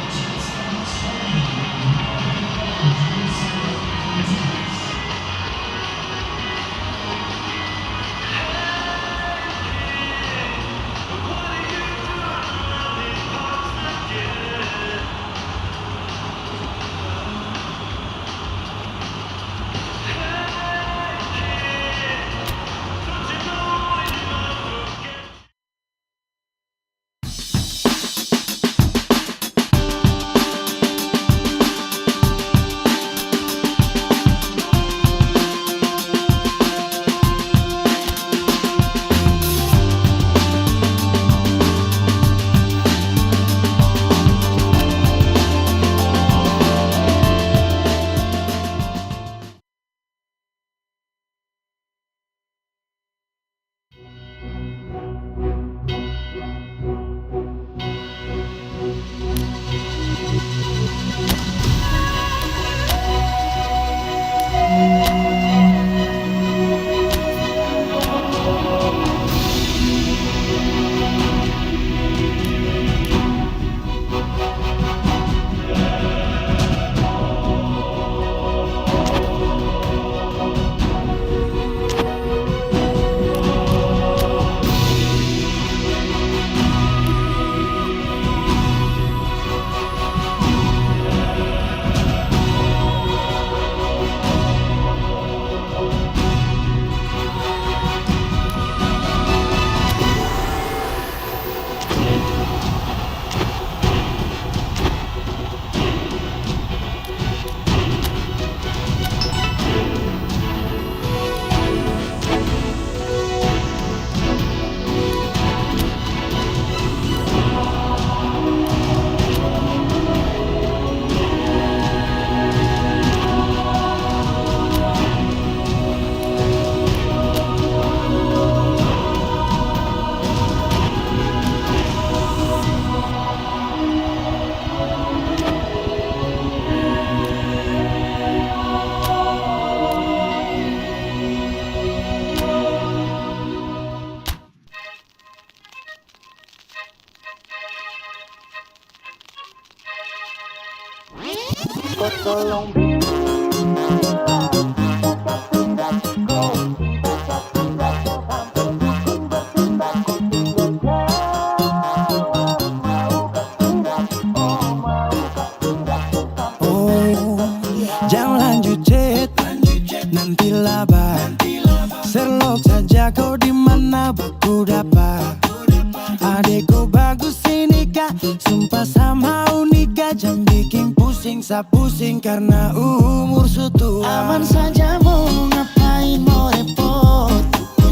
Kau tolong bilang tidak kau cinta tidak sampai dukun bertindak kau tinggal jawab maukah tidak oh maukah tidak sampai Oh, jangan lanjut chat, nanti laba. Serlok saja kau di mana aku dapat. Adekku bagus ini kak, sumpah sama unika. Jangan bikin pusing, pusing karena umur sutua. Aman saja mau ngapain mau repot.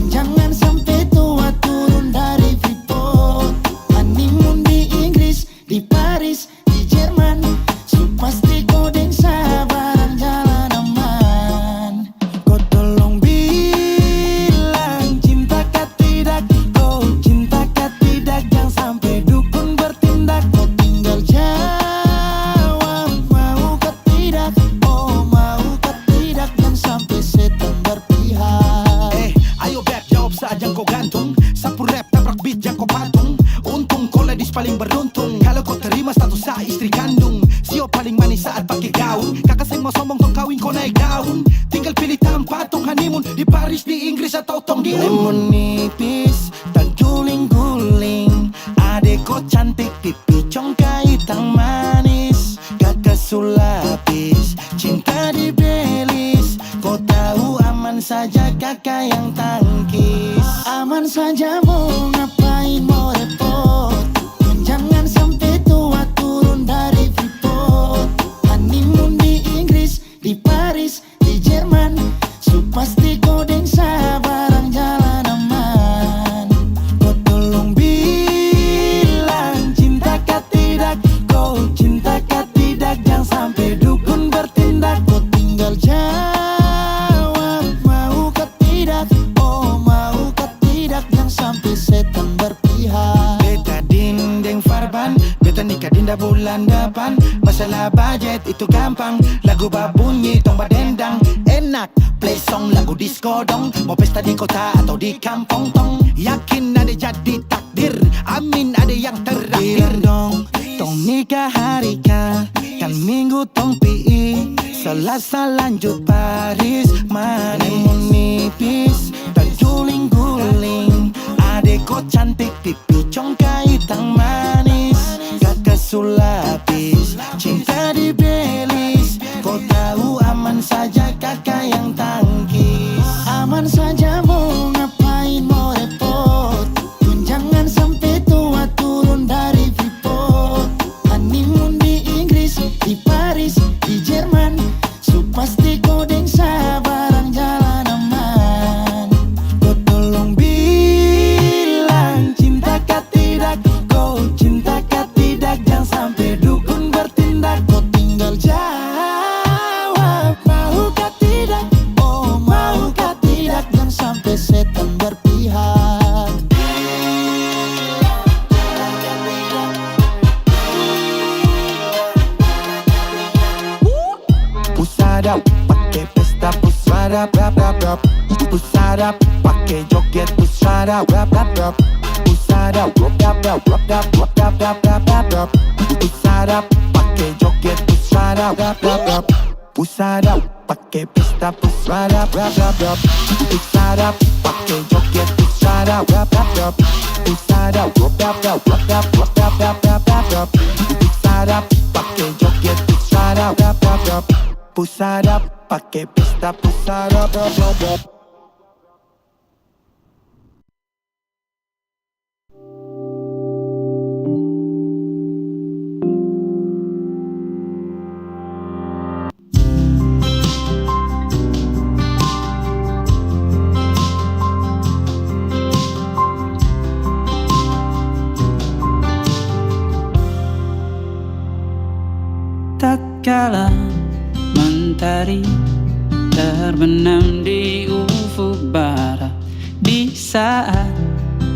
Jangan sampai tua turun dari Freeport. Honeymoon di Inggris, di Paris, di Jerman. So pasti kau deng sabaran jalan aman. Kau tolong bilang cinta kah tidak. Kau cinta kah tidak. Jangan sampai dukun bertindak. Kau tinggal jawab mau kah tidak. Oh mau kah tidak. Jangan sampai setan berpihak. Ayo beb jawab saat yang kau gantung. Sapu rap tabrak beat yang kau patung. Untung kau ladies paling beruntung. Kalau kau terima status saya istri kandung. Sio paling manis saat pakai gaun. Kakak saya mau sombong tong kawin kau naik daun. Tinggal pilih tempat tong honeymoon. Di Paris, di Inggris atau tong di Lemon nipis, tak guling-guling. Adek kau cantik, pipi congkai tang manis. Kakak sulapis, cinta di belis. Kau tahu aman saja kakak yang tangkis. Aman saja mau ngapain mau repot. Jangan sampai tua turun dari Freeport. Honeymoon di Inggris, di Paris, di Jerman. So pasti kau deng sabaran jalan aman. Kau tolong bilang cinta kah tidak. Kau cinta kah tidak. Jangan sampai dukun bertindak. Kau tinggal jawab mau kah tidak. Oh mau kah tidak. Jangan sampai setan berpihak. Beta dinding farban, beta nikah dinda bulan depan. Masalah budget itu gampang. Lagu babunyi tong badendang. Enak play song lagu disco dong. Mau pesta di kota atau di kampung tong. Yakin ada jadi takdir. Amin ada yang terakhir dong. Tong nikah hari kah. Kan minggu tong PI. Selasa lanjut Paris. Honeymoon nipis, tak guling-guling. Adek kau cantik, pipi congkai tang manis. Kakak sulapis, cinta di belis. Kau tahu aman saja kakak yang tangkis. Aman saja mau ngapain mau repot. Jangan sampai tua turun dari Freeport. Honeymoon di Inggris, di Paris, di Jerman. So pasti kau deng sabaran jalan aman. Kau tolong bilang cinta kah tidak. Kau cinta kah tidak. Jangan sampai dukun bertindak. Kau tinggal jawab mau kah tidak. Oh mau kah tidak. Jangan sampai setan berpihak. Pusada pakai pesta pusada rap rap rap. Pusada pakai joget pusada rap rap rap. Pusada rap rap rap rap rap rap rap rap rap rap. Pusada pakai joget pusada rap rap rap. Pusada pakai pesta pusada rap rap rap. Pusada pakai joget pusada rap rap rap. Pusada rap rap rap rap rap rap rap rap rap rap. Pusada pakai joget pusada rap rap rap. Pusada pakai pesta pusada rap rap rap. Tatkala mentari terbenam di ufuk barat, di saat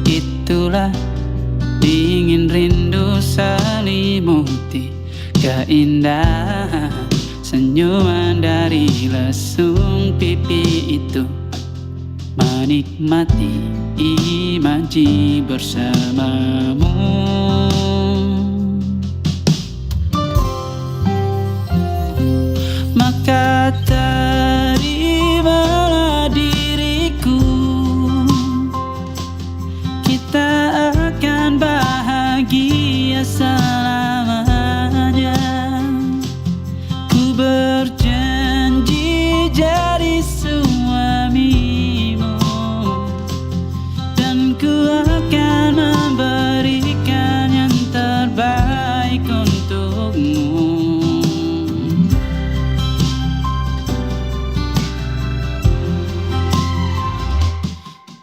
itulah dingin rindu selimuti keindahan senyuman dari lesung pipi itu. Menikmati imaji bersamamu. maka terimalah diriku. Kita akan bahagia selamanya. Ku berjanji jadi suamimu, dan ku akan memberikan yang terbaik untukmu.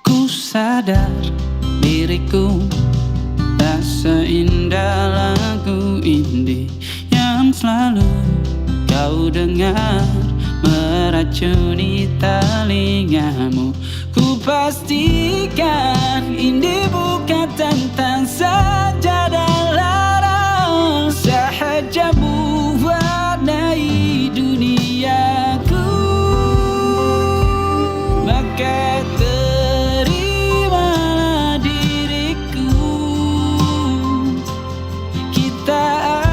Ku sadar diriku tak seindah lagu indie yang selalu kau dengar meracuni telingamu. Ku pastikan indie bukan tentang sajadah larang, sahaja mewarnai duniaku. Maka terimalah diriku, kita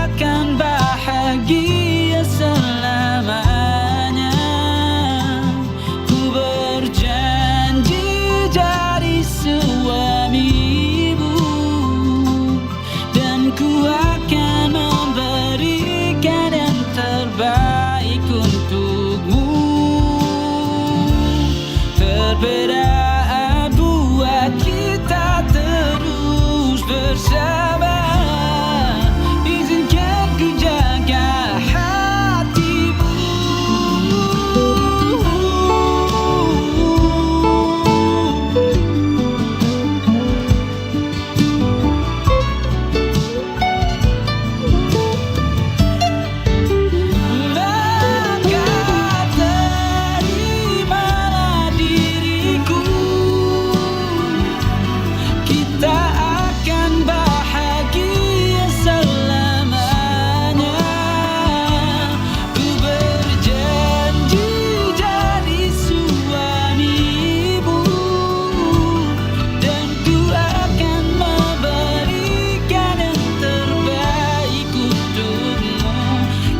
akan bahagia selamanya. Ku berjanji jadi suamimu, dan ku akan memberikan yang terbaik untukmu. Perbedaan buat kita terus bersama. Izinkan ku jaga hatimu. Maka terimalah diriku, kita akan bahagia selamanya. Ku berjanji jadi suamimu, dan ku akan memberikan yang terbaik untukmu.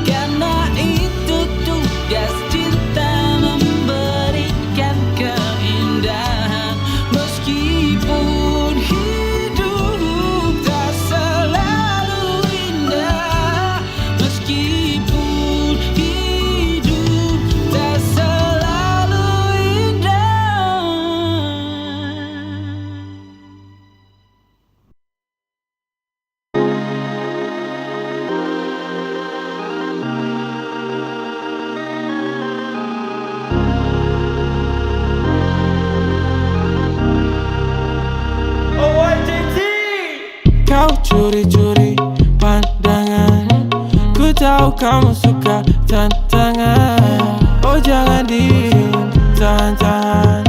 Karena itu tugas cinta, memberikan keindahan. Meskipun hidup tak selalu indah, meskipun hidup tak selalu indah. Kau curi-curi pandangan, ku tahu kamu suka tantangan. Oh jangan ditahan-tahan,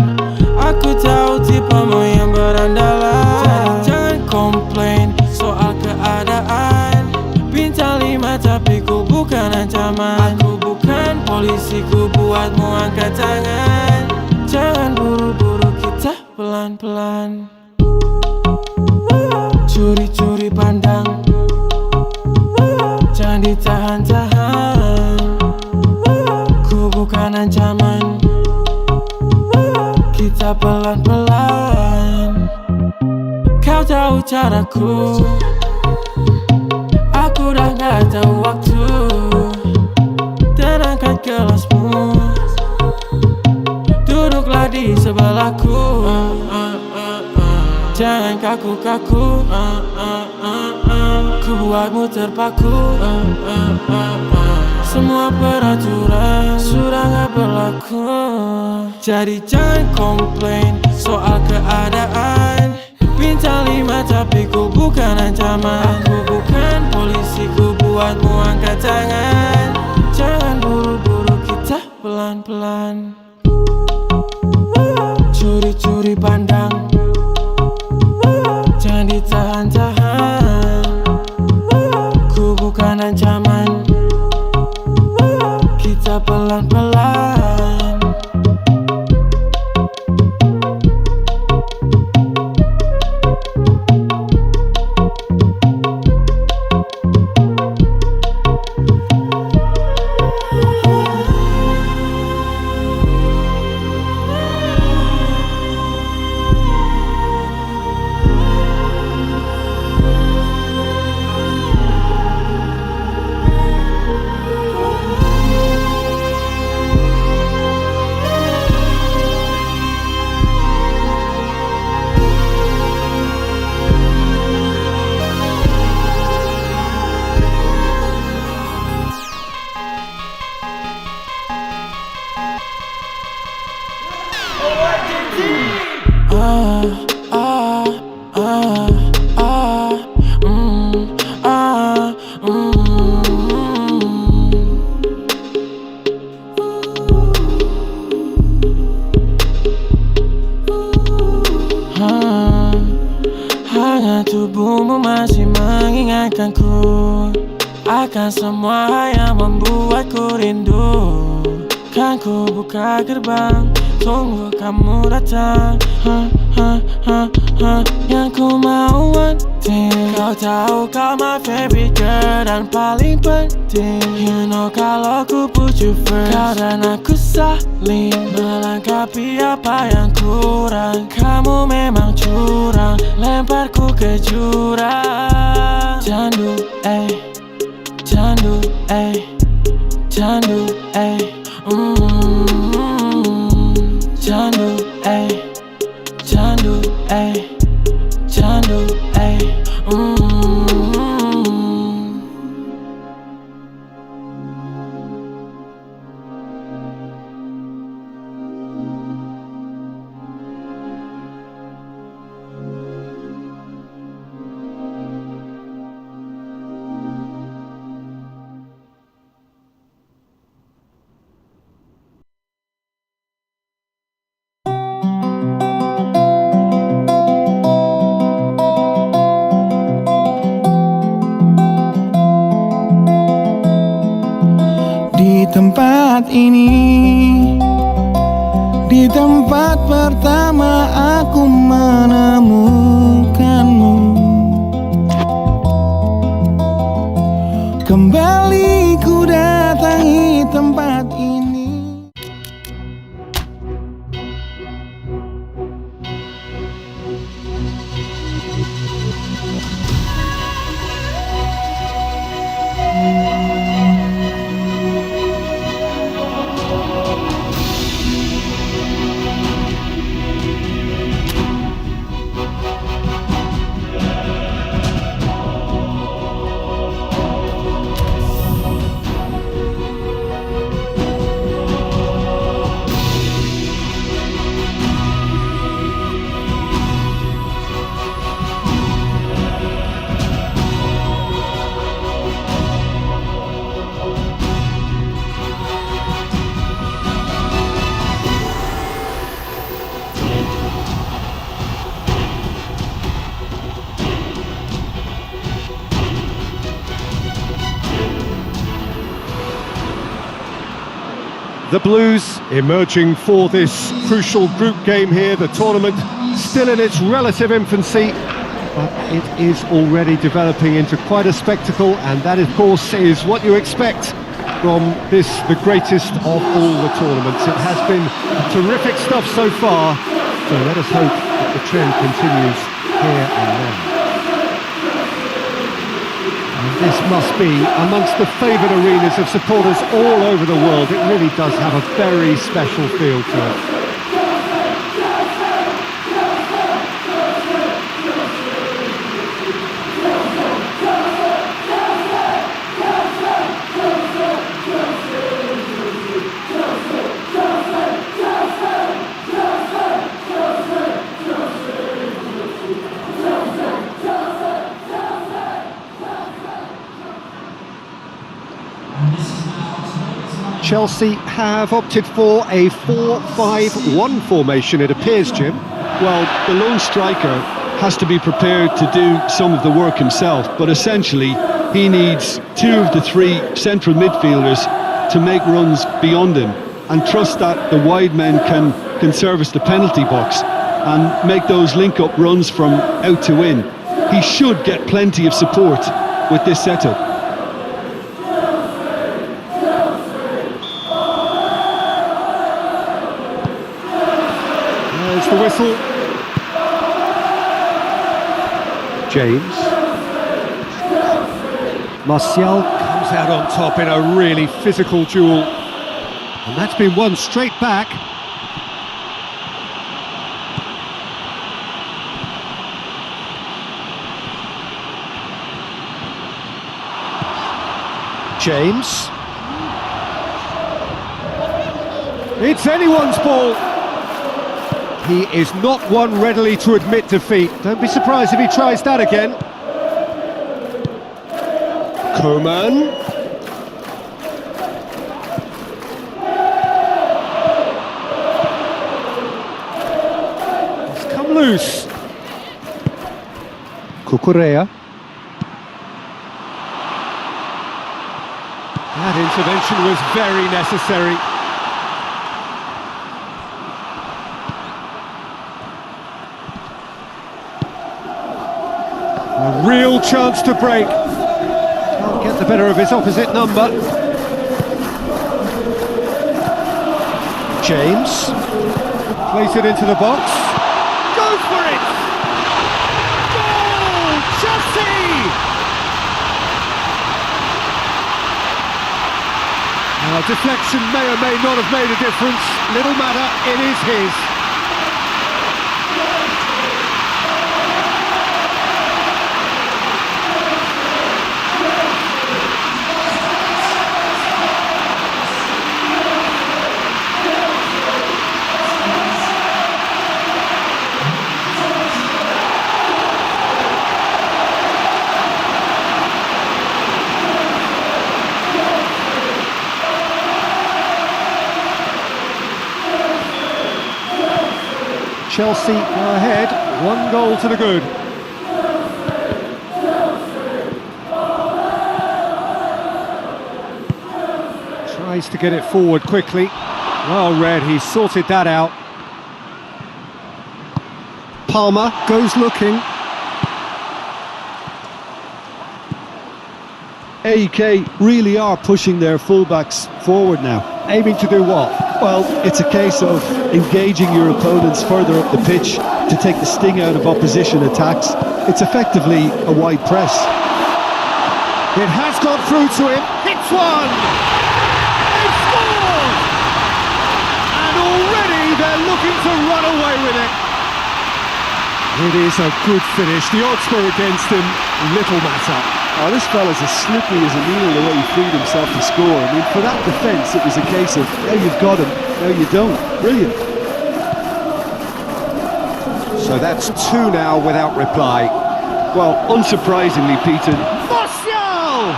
aku tahu tipemu yang berandalan. Jangan komplain soal keadaan. Bintang 5 tapi ku bukan ancaman. Aku bukan polisi, ku buatmu angkat tangan. Jangan buru-buru, kita pelan-pelan. Curi-curi pandang, jangan ditahan-tahan. Ku bukan ancaman, kita pelan-pelan. Kau tahu caraku, aku dah gak tahu waktu. Tenangkan kelasmu, duduklah di sebelahku. Jangan kaku-kaku, ku buatmu terpaku. Semua peraturan sudah gak berlaku. Jadi jangan komplain soal keadaan. Bintang 5 tapi ku bukan ancaman. Aku bukan polisi, ku buatmu angkat tangan. Jangan buru-buru, kita pelan-pelan. Curi-curi pandang, jangan ditahan-tahan. Ku bukan ancaman, kita pelan-pelan. lupakan semua yang membuatku rindu. Kan ku buka gerbang, tunggu kamu datang. Yang ku mau wanting, kau tahu kau my favorite girl dan paling penting. You know kalau ku put you first, kau dan aku saling melengkapi apa yang kurang. Kamu memang curang, lemparku ke jurang. Candu, candu, candu, candu, candu, candu, Di tempat ini, di tempat pertama aku menemukanmu. Kembali ku datangi tempat ini. The Blues emerging for this crucial group game here, the tournament still in its relative infancy, but it is already developing into quite a spectacle, and that of course is what you expect from this, the greatest of all the tournaments. It has been terrific stuff so far, so let us hope that the trend continues here and now. This must be amongst the favoured arenas of supporters all over the world. It really does have a very special feel to it. Chelsea have opted for a 4-5-1 formation, it appears, Jim. Well, the lone striker has to be prepared to do some of the work himself, but essentially he needs two of the three central midfielders to make runs beyond him and trust that the wide men can service the penalty box and make those link-up runs from out to in. He should get plenty of support with this setup. There's the whistle. James. Martial comes out on top in a really physical duel. And that's been won straight back. James. It's anyone's ball. He is not one readily to admit defeat. Don't be surprised if he tries that again. Komen. It's come loose. Cucurella. Intervention was very necessary. A real chance to break. Can't get the better of his opposite number. James. Plays it into the box. Goes for it! Goal! Chelsea! Now, deflection may or may not have made a difference. Little matter, it is his. Chelsea are ahead, 1 goal to the good. Tries to get it forward quickly. Well read, he sorted that out. Palmer goes looking. AEK really are pushing their fullbacks forward now. Aiming to do what? Well, it's a case of engaging your opponents further up the pitch to take the sting out of opposition attacks. It's effectively a wide press. It has got through to him. Hits one! They've scored! And already they're looking to run away with it. It is a good finish. The odds were against him. Little matter. Oh, this fella's as slippery as a needle the way he freed himself to score. I mean, for that defence, it was a case of, now you've got him, now you don't. Brilliant. So that's 2 now without reply. Well, unsurprisingly, Peter, Martial!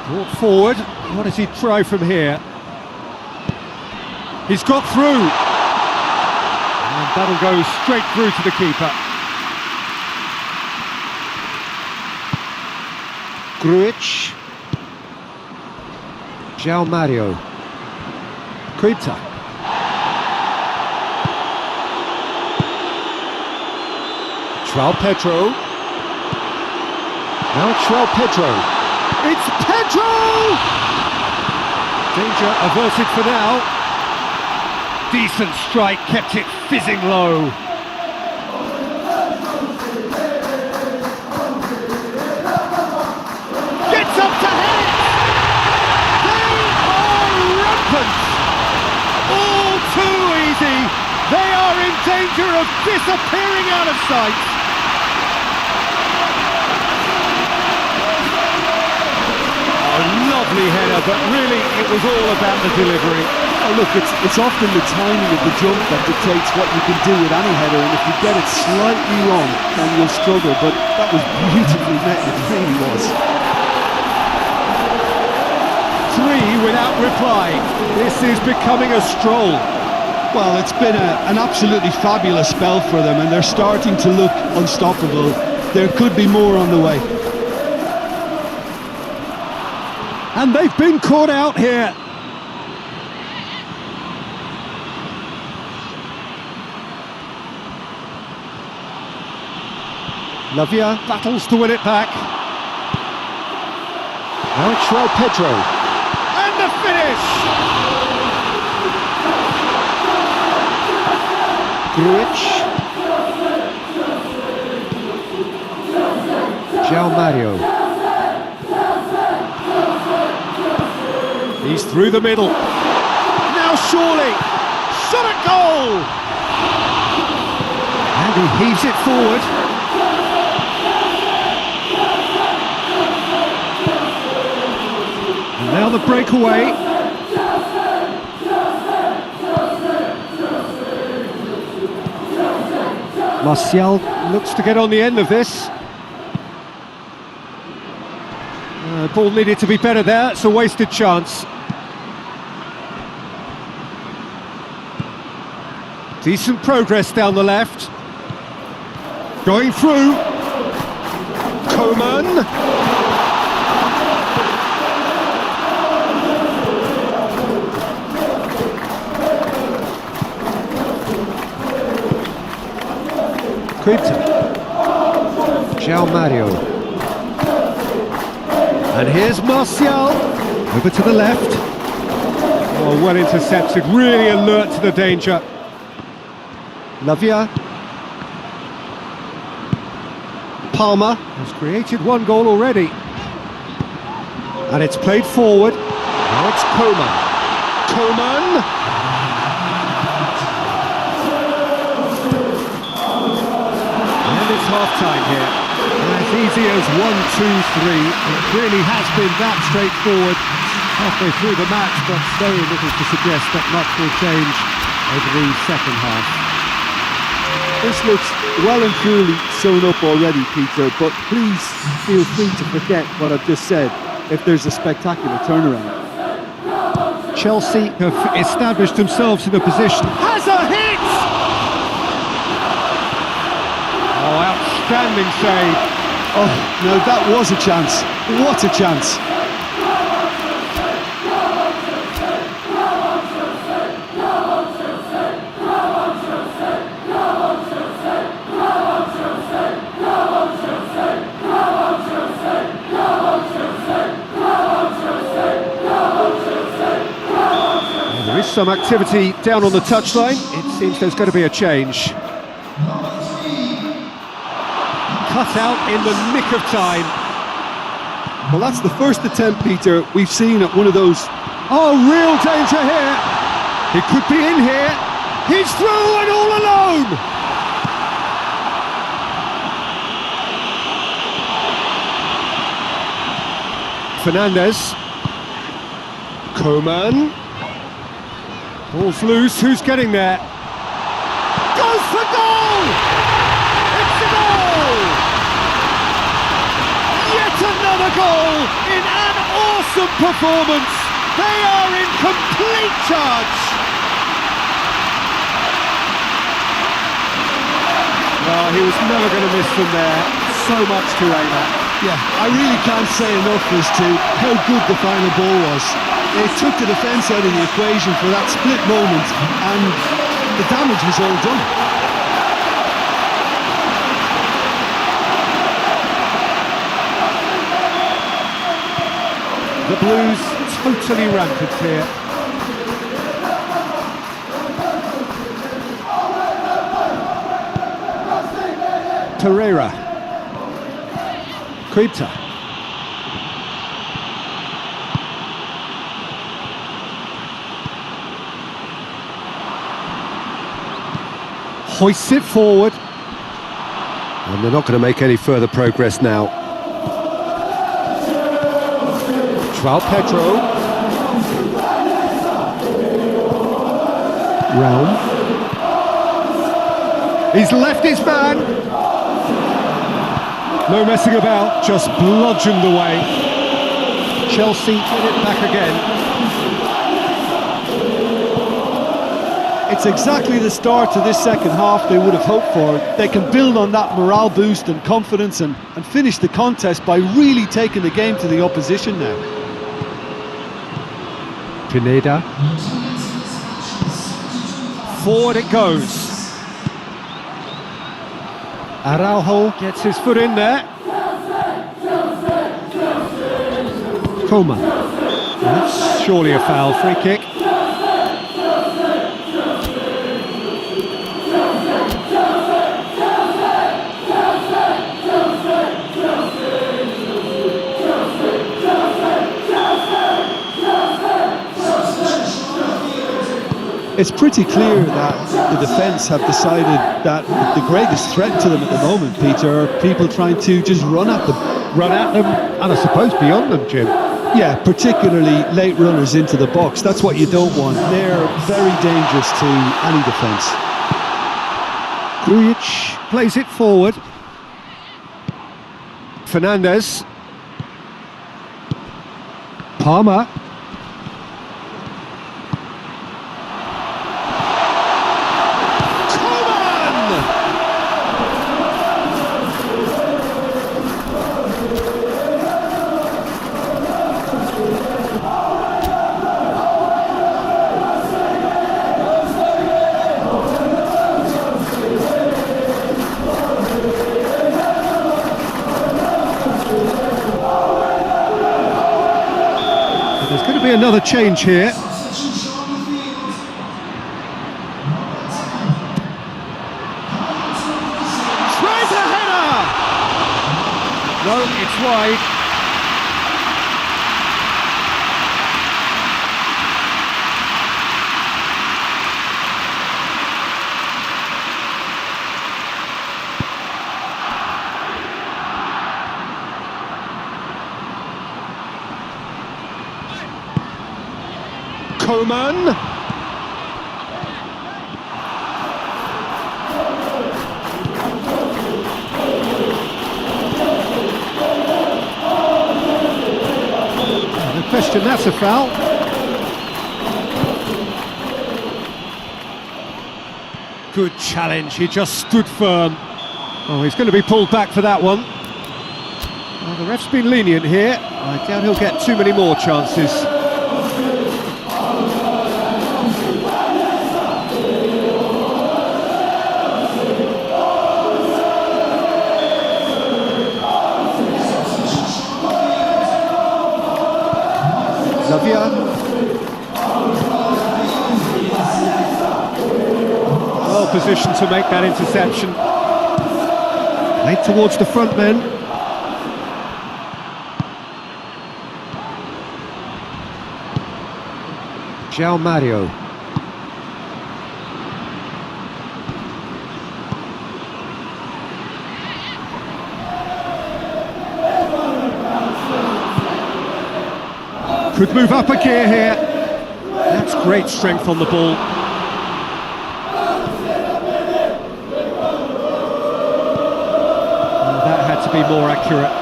Brought forward. What does he try from here? He's got through. And that'll go straight through to the keeper. Grujic. João Mario. Kripta. João Pedro. Now it's João Pedro. It's Pedro! Danger averted for now. Decent strike, kept it fizzing low. Gets up to head! They are rampant! All too easy! They are in danger of disappearing out of sight! Lovely header, but really it was all about the delivery. oh, look, it's often the timing of the jump that dictates what you can do with any header, and if you get it slightly wrong, then you'll struggle, but that was beautifully met, it really was. 3 without reply. This is becoming a stroll. Well, it's been an absolutely fabulous spell for them, and they're starting to look unstoppable. There could be more on the way. And they've been caught out here. Lavia battles to win it back. Now it's João Pedro. And the finish! Grujic. João Mario. He's through the middle. Now surely, shot at goal! And he heaves it forward. And now the breakaway. Martial looks to get on the end of this. Ball needed to be better there, it's a wasted chance. Decent progress down the left. Going through. Komen. Quinta. João Mario. And here's Martial. Over to the left. Oh, well intercepted, really alert to the danger. Lavia. Palmer has created one goal already. And it's played forward. Now it's Komen. Komen! And it's half-time here. As easy as 1, 2, 3. It really has been that straightforward halfway through the match, but very little to suggest that much will change over the second half. This looks well and truly sewn up already, Peter, but please feel free to forget what I've just said if there's a spectacular turnaround. Chelsea have established themselves in a position. Has a hit! Oh, outstanding save. Oh, no, that was a chance. What a chance. There is some activity down on the touchline. It seems there's going to be a change. Cut out in the nick of time. Well, that's the first attempt, Peter, we've seen at one of those. Oh, real danger here. He could be in here. He's through and all alone. Fernandez. Komen. Ball's loose, who's getting there? Goes for goal! It's a goal! Yet another goal in an awesome performance! They are in complete charge! Oh, he was never going to miss from there. So much to aim at. Yeah, I really can't say enough as to how good the final ball was. It took the defence out of the equation for that split moment, and the damage was all done. The Blues totally rampant here. Pereira. Quinta. Hoists it forward. And they're not going to make any further progress now. João Pedro. Realm. He's left his man. No messing about, just bludgeoned away. Chelsea get it back again. It's exactly the start to this second half they would have hoped for. They can build on that morale boost and confidence and finish the contest by really taking the game to the opposition now. Pineda. Forward it goes. Araujo gets his foot in there. Komen. That's surely a foul, free kick. It's pretty clear that the defence have decided that the greatest threat to them at the moment, Peter, are people trying to just run at them. Run at them, and I suppose beyond them, Jim. Yeah, particularly late runners into the box. That's what you don't want. They're very dangerous to any defence. Grujic plays it forward. Fernandez. Palmer. There's going to be another change here. Tries a header! No, it's wide. Komen. No question, that's a foul. Good challenge, he just stood firm. Oh, he's going to be pulled back for that one. Well, the ref's been lenient here. I doubt he'll get too many more chances. Well positioned to make that interception. Played towards the front men. João Mario. Could move up a gear here. That's great strength on the ball. Oh, that had to be more accurate.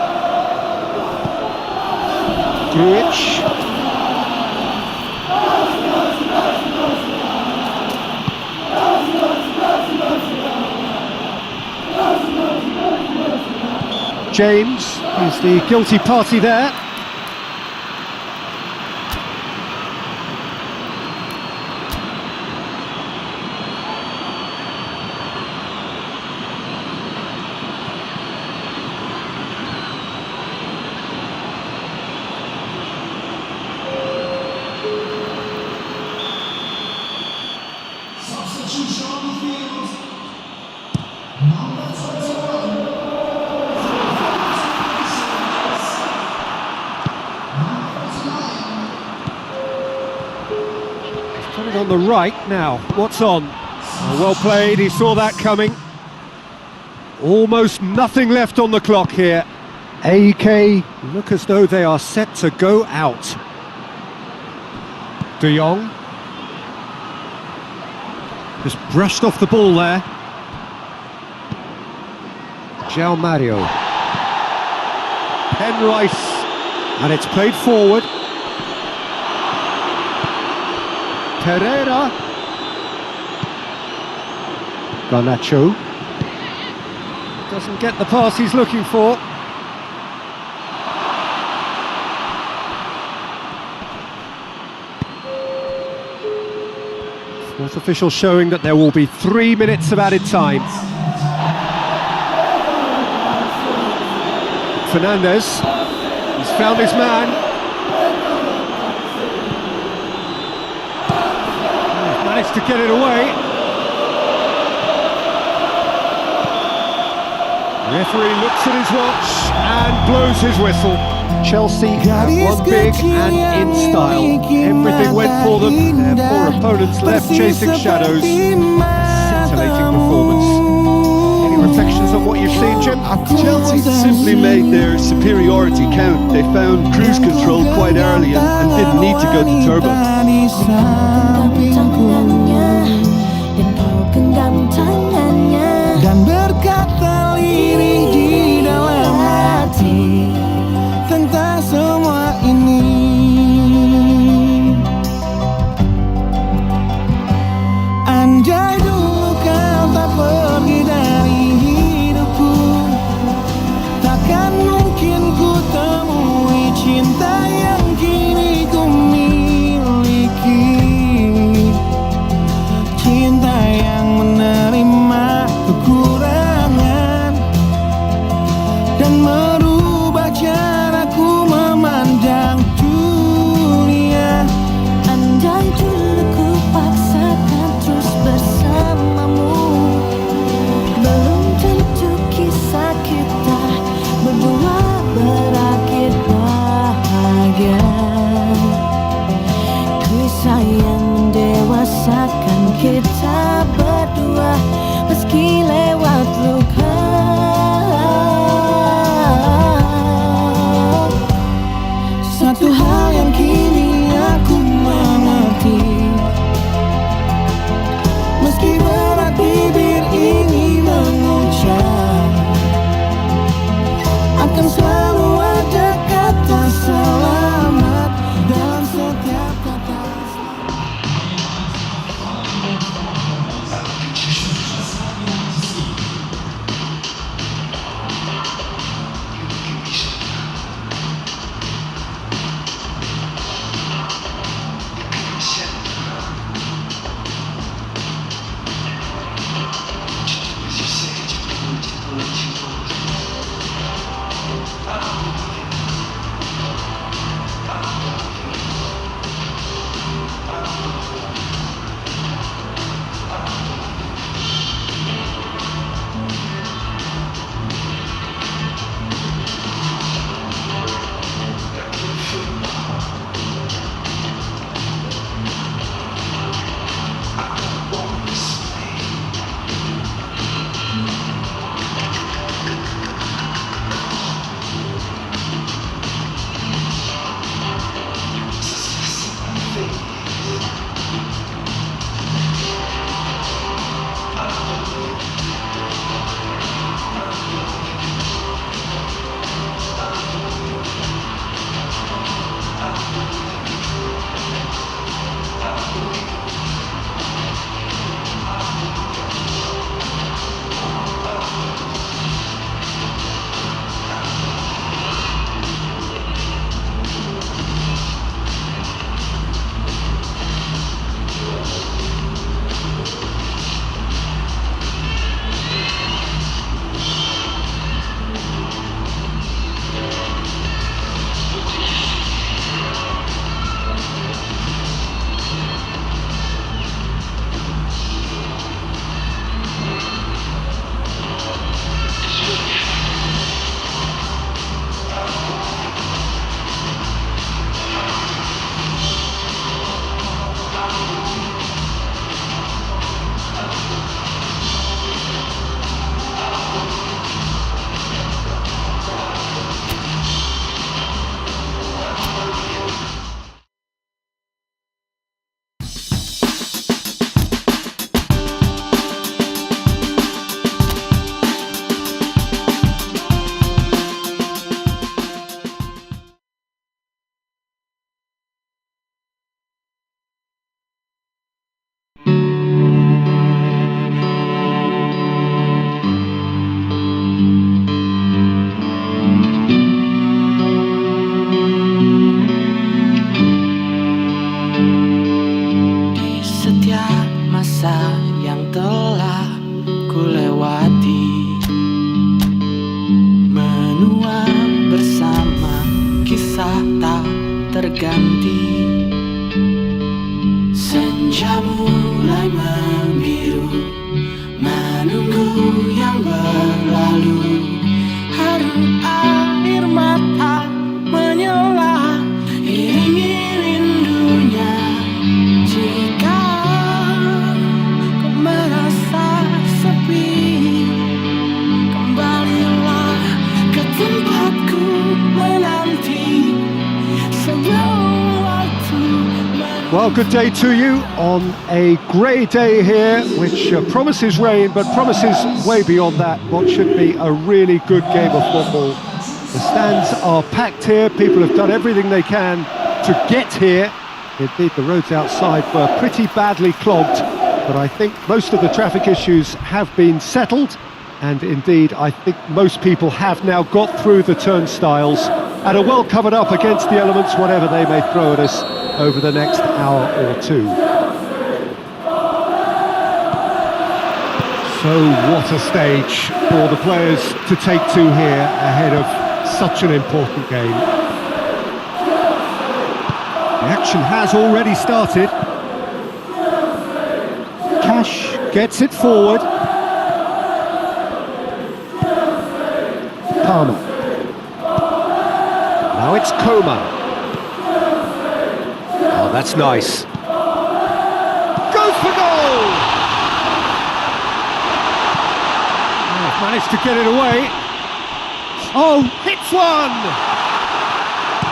Grujic. James is the guilty party there. Put it on the right now. What's on? Oh, well played, he saw that coming. Almost nothing left on the clock here. AEK look as though they are set to go out. De Jong. Just brushed off the ball there. João Mario. Penrice. And it's played forward. Pereira. Garnacho. Doesn't get the pass he's looking for. Fourth official showing that there will be 3 minutes of added time. Fernandez. He's found his man. Managed to get it away. The referee looks at his watch and blows his whistle. Chelsea have won big and in style. Everything went for them. Their poor opponents left chasing shadows. A scintillating performance. Any reflections on what you've seen, Jim? Chelsea simply made their superiority count. They found cruise control quite early and didn't need to go to turbo. Dan kau genggam tangannya berganti. Senja mulai membiru, menunggu yang berlalu. Haru air mata menyala, iringi rindunya. Jika kau merasa sepi, kembalilah ke tempatku menanti sebelum waktu. Well, good day to you on a grey day here, which promises rain, but promises way beyond that what should be a really good game of football. The stands are packed here, people have done everything they can to get here. Indeed, the roads outside were pretty badly clogged, but I think most of the traffic issues have been settled, and indeed, I think most people have now got through the turnstiles and are well covered up against the elements, whatever they may throw at us over the next hour or two. So what a stage for the players to take to here ahead of such an important game. The action has already started. Cash gets it forward. Palmer. Now it's Coman. Oh, that's nice. Goes for goal! Oh, managed to get it away. Oh, hits one!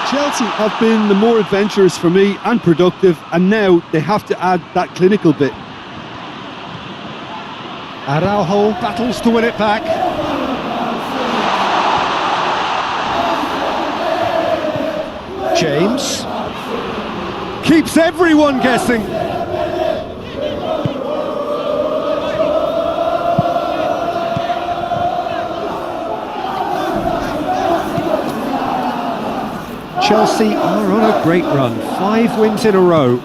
Chelsea have been the more adventurous for me and productive, and now they have to add that clinical bit. Araujo battles to win it back. James keeps everyone guessing. Chelsea are on a great run, 5 wins in a row.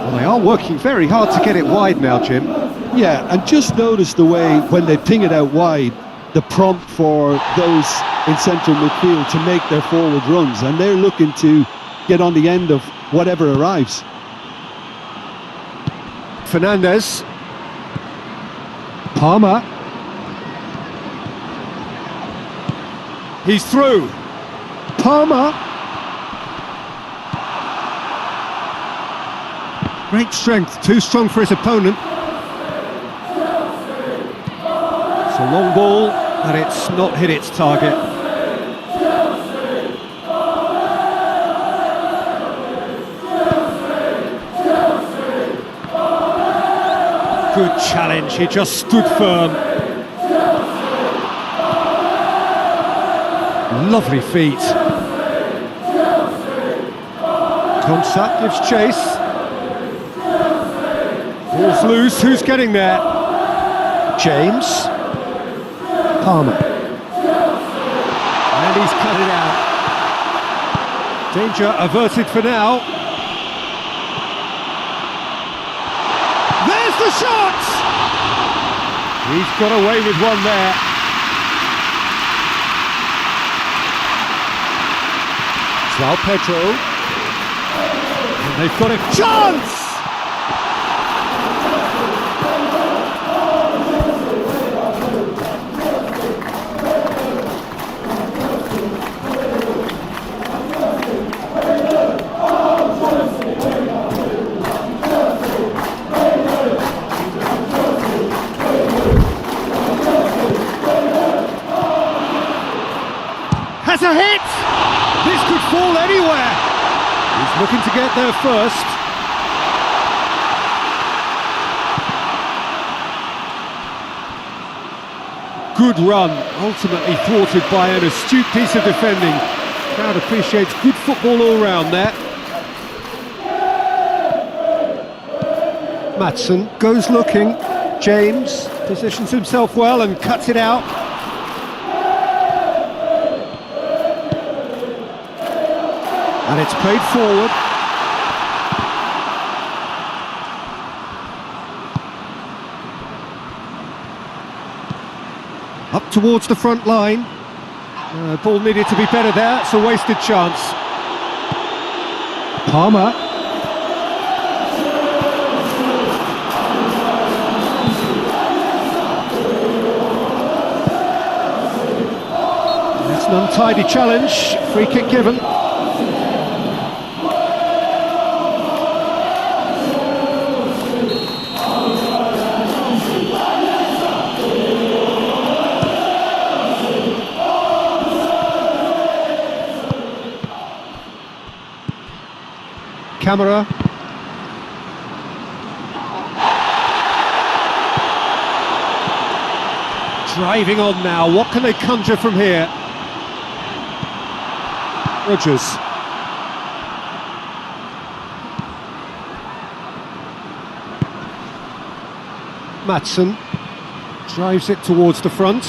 Well, they are working very hard to get it wide now, Jim. Yeah, and just notice the way when they ping it out wide, the prompt for those in central midfield to make their forward runs, and they're looking to get on the end of whatever arrives. Fernandez. Palmer. He's through. Palmer. Great strength, too strong for his opponent. It's a long ball, and it's not hit its target. Good challenge, he just stood firm. Lovely feet. Konsa gives chase. Ball's loose, who's getting there? James. Palmer. And he's cut it out. Danger averted for now. There's the shot! He's got away with one there. João Pedro. And they've got a chance! Has a hit! This could fall anywhere! He's looking to get there first. Good run, ultimately thwarted by an astute piece of defending. Crowd appreciates good football all round there. Maatsen goes looking. James positions himself well and cuts it out. And it's played forward. Up towards the front line. Ball needed to be better there, it's a wasted chance. Palmer. It's an untidy challenge, free kick given. Camera. Driving on now, what can they conjure from here? Rodgers. Maatsen drives it towards the front.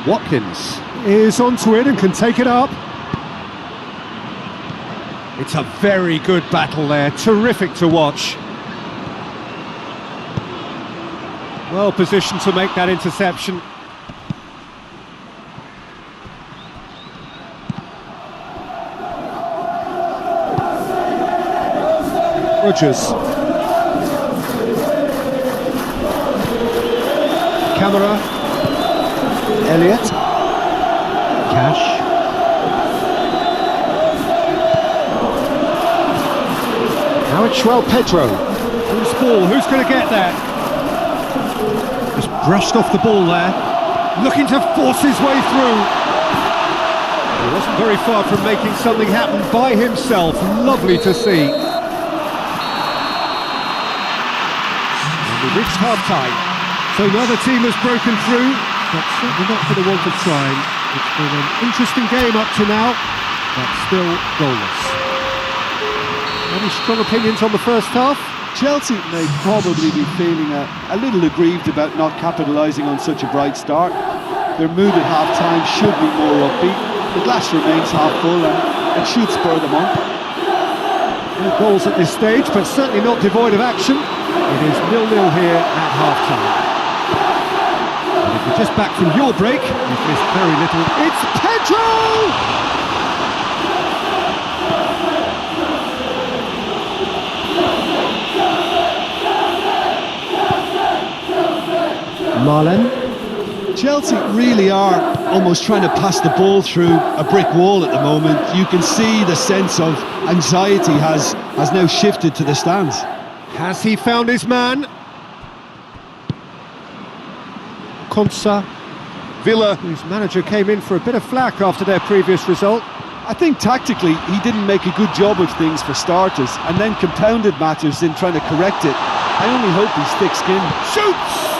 Watkins is onto it and can take it up. It's a very good battle there, terrific to watch. Well positioned to make that interception. Rodgers. Camera. Elliott. Cash. Now it's João Pedro. Who's ball? Who's going to get that? Just brushed off the ball there. Looking to force his way through. He wasn't very far from making something happen by himself. Lovely to see. And we reached half-time. So neither team has broken through, but certainly not for the want of trying. It's been an interesting game up to now, but still goalless. Any strong opinions on the first half? Chelsea may probably be feeling a little aggrieved about not capitalising on such a bright start. Their mood at half-time should be more upbeat. The glass remains half full and it should spur them on. No goals at this stage, but certainly not devoid of action. It is 0-0 here at half-time. And if you're just back from your break, you've missed very little. It's Pedro! Marlen. Chelsea really are almost trying to pass the ball through a brick wall at the moment. You can see the sense of anxiety has now shifted to the stands. Has he found his man? Konsa. Villa. Whose manager came in for a bit of flack after their previous result. I think tactically he didn't make a good job of things for starters, and then compounded matters in trying to correct it. I only hope he's thick-skinned. Shoots!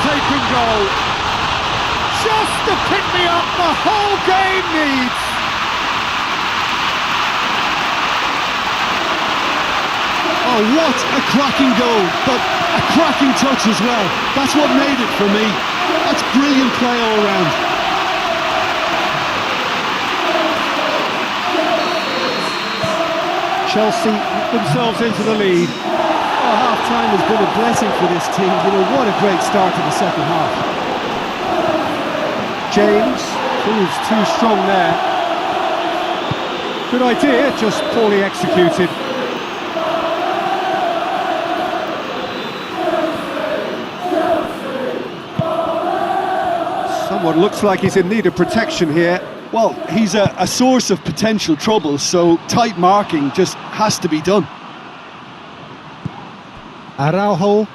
Taken goal. Just the pick-me-up the whole game needs. Oh, what a cracking goal, but a cracking touch as well. That's what made it for me. That's brilliant play all round. Chelsea themselves into the lead. Oh, half-time has been a blessing for this team. You know, what a great start to the second half. James proves too strong there. Good idea, just poorly executed. Someone looks like he's in need of protection here. Well, he's a source of potential trouble, so tight marking just has to be done. Araujo.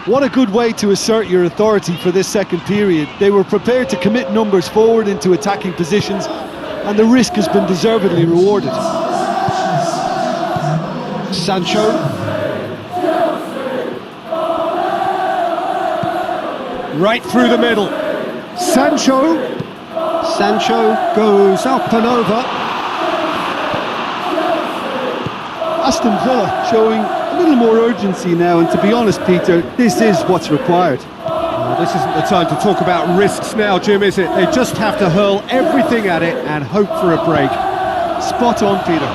What a good way to assert your authority for this second period. They were prepared to commit numbers forward into attacking positions, and the risk has been deservedly rewarded. Sancho. Right through the middle. Sancho goes up and over. Aston Villa showing a little more urgency now, and to be honest, Peter, this is what's required. Oh, this isn't the time to talk about risks now, Jim, is it? They just have to hurl everything at it and hope for a break. Spot on, Peter.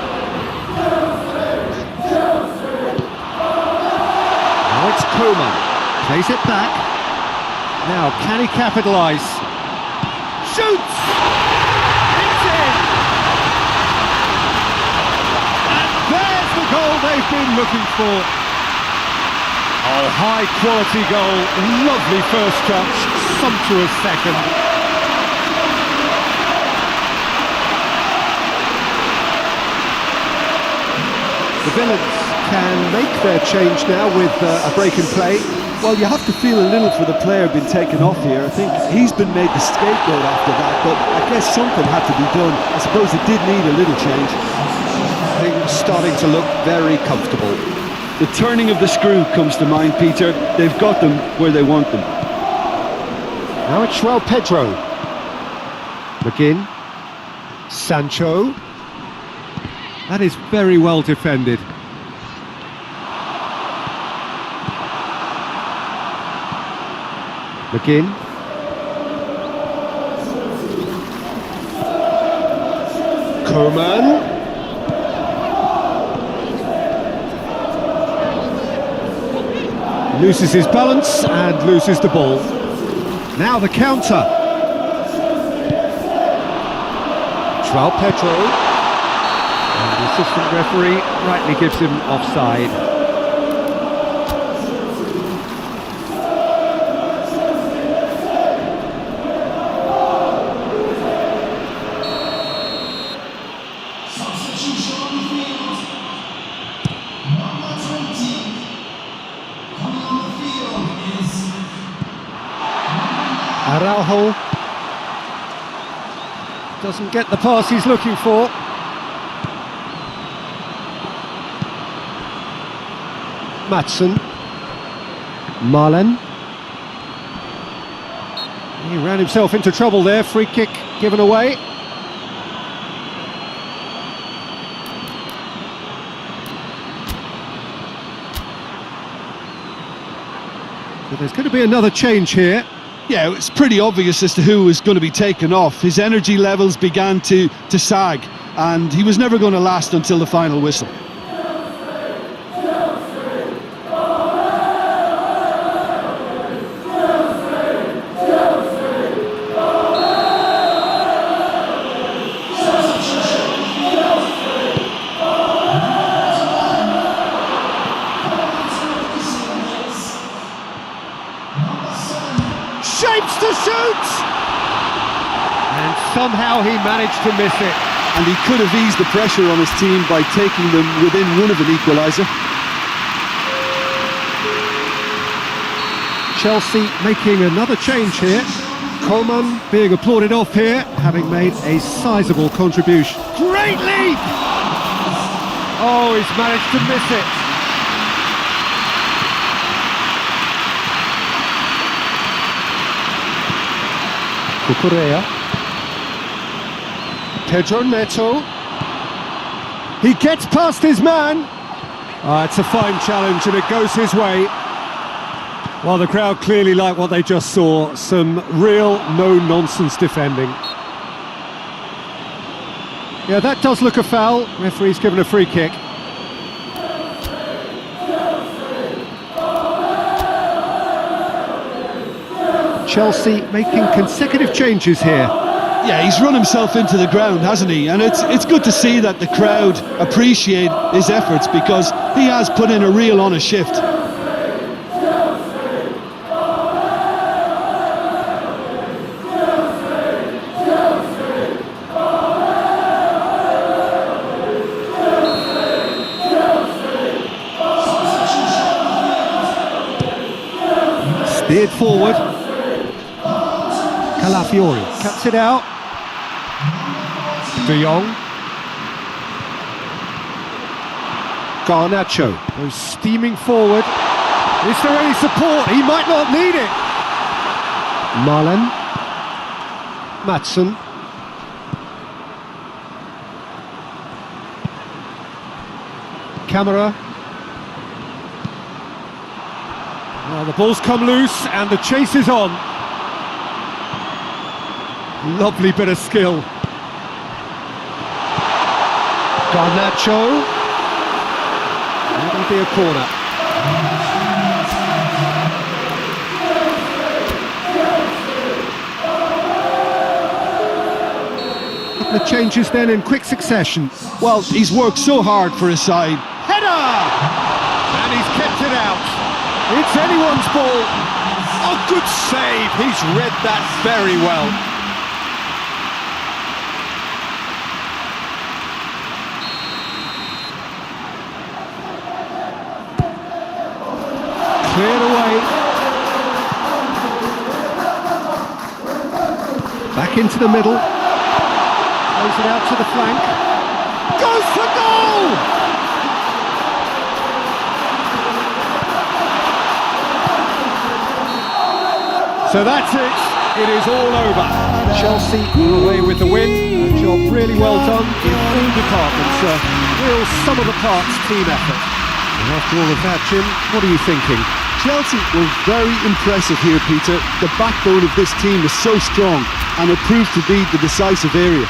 Now it's Koeman. Plays it back. Now, can he capitalise? Shoots! they've been looking for. Oh, high quality goal, lovely first touch, sumptuous second. The villains can make their change now with a break in play. Well, you have to feel a little for the player being taken off here. I think he's been made the scapegoat after that, but I guess something had to be done. I suppose it did need a little change. Things starting to look very comfortable. The turning of the screw comes to mind, Peter. They've got them where they want them. Now it's João Pedro. McGinn. Sancho. That is very well defended. McGinn. Komen. Loses his balance and loses the ball. Now the counter. João Pedro. And the assistant referee rightly gives him offside. Araujo doesn't get the pass he's looking for. Matson. Marlen. He ran himself into trouble there. Free kick given away. So there's going to be another change here. Yeah, it's pretty obvious as to who was going to be taken off. His energy levels began to sag, and he was never going to last until the final whistle. Shapes to shoot! And somehow he managed to miss it. And he could have eased the pressure on his team by taking them within one of an equaliser. Chelsea making another change here. Coleman being applauded off here, having made a sizable contribution. Great leap! Oh, he's managed to miss it. Cucurella. Pedro Neto. He gets past his man. It's a fine challenge and it goes his way. Well, the crowd clearly like what they just saw. Some real no-nonsense defending. Yeah, that does look a foul. Referee's given a free kick. Chelsea making consecutive changes here. Yeah, he's run himself into the ground, hasn't he? And it's good to see that the crowd appreciate his efforts, because he has put in a real honest shift. Steered forward. Calafiori cuts it out. De Jong. Garnacho goes steaming forward. Is there any support? He might not need it. Marlen. Matson. Camera. Well, the ball's come loose and the chase is on. Lovely bit of skill. Garnacho. That'll be a corner. Couple of changes then in quick succession. Well, he's worked so hard for his side. Header! header! And he's kept it out. It's anyone's ball. Oh, good save. He's read that very well. Cleared away. Back into the middle. Plays it out to the flank. Goes for goal! So that's it. It is all over. Chelsea are away with the win. A job really well done in all departments. A real sum-of-the-parts team effort. And after all of that, Jim, what are you thinking? Chelsea were very impressive here, Peter. The backbone of this team is so strong, and it proved to be the decisive area.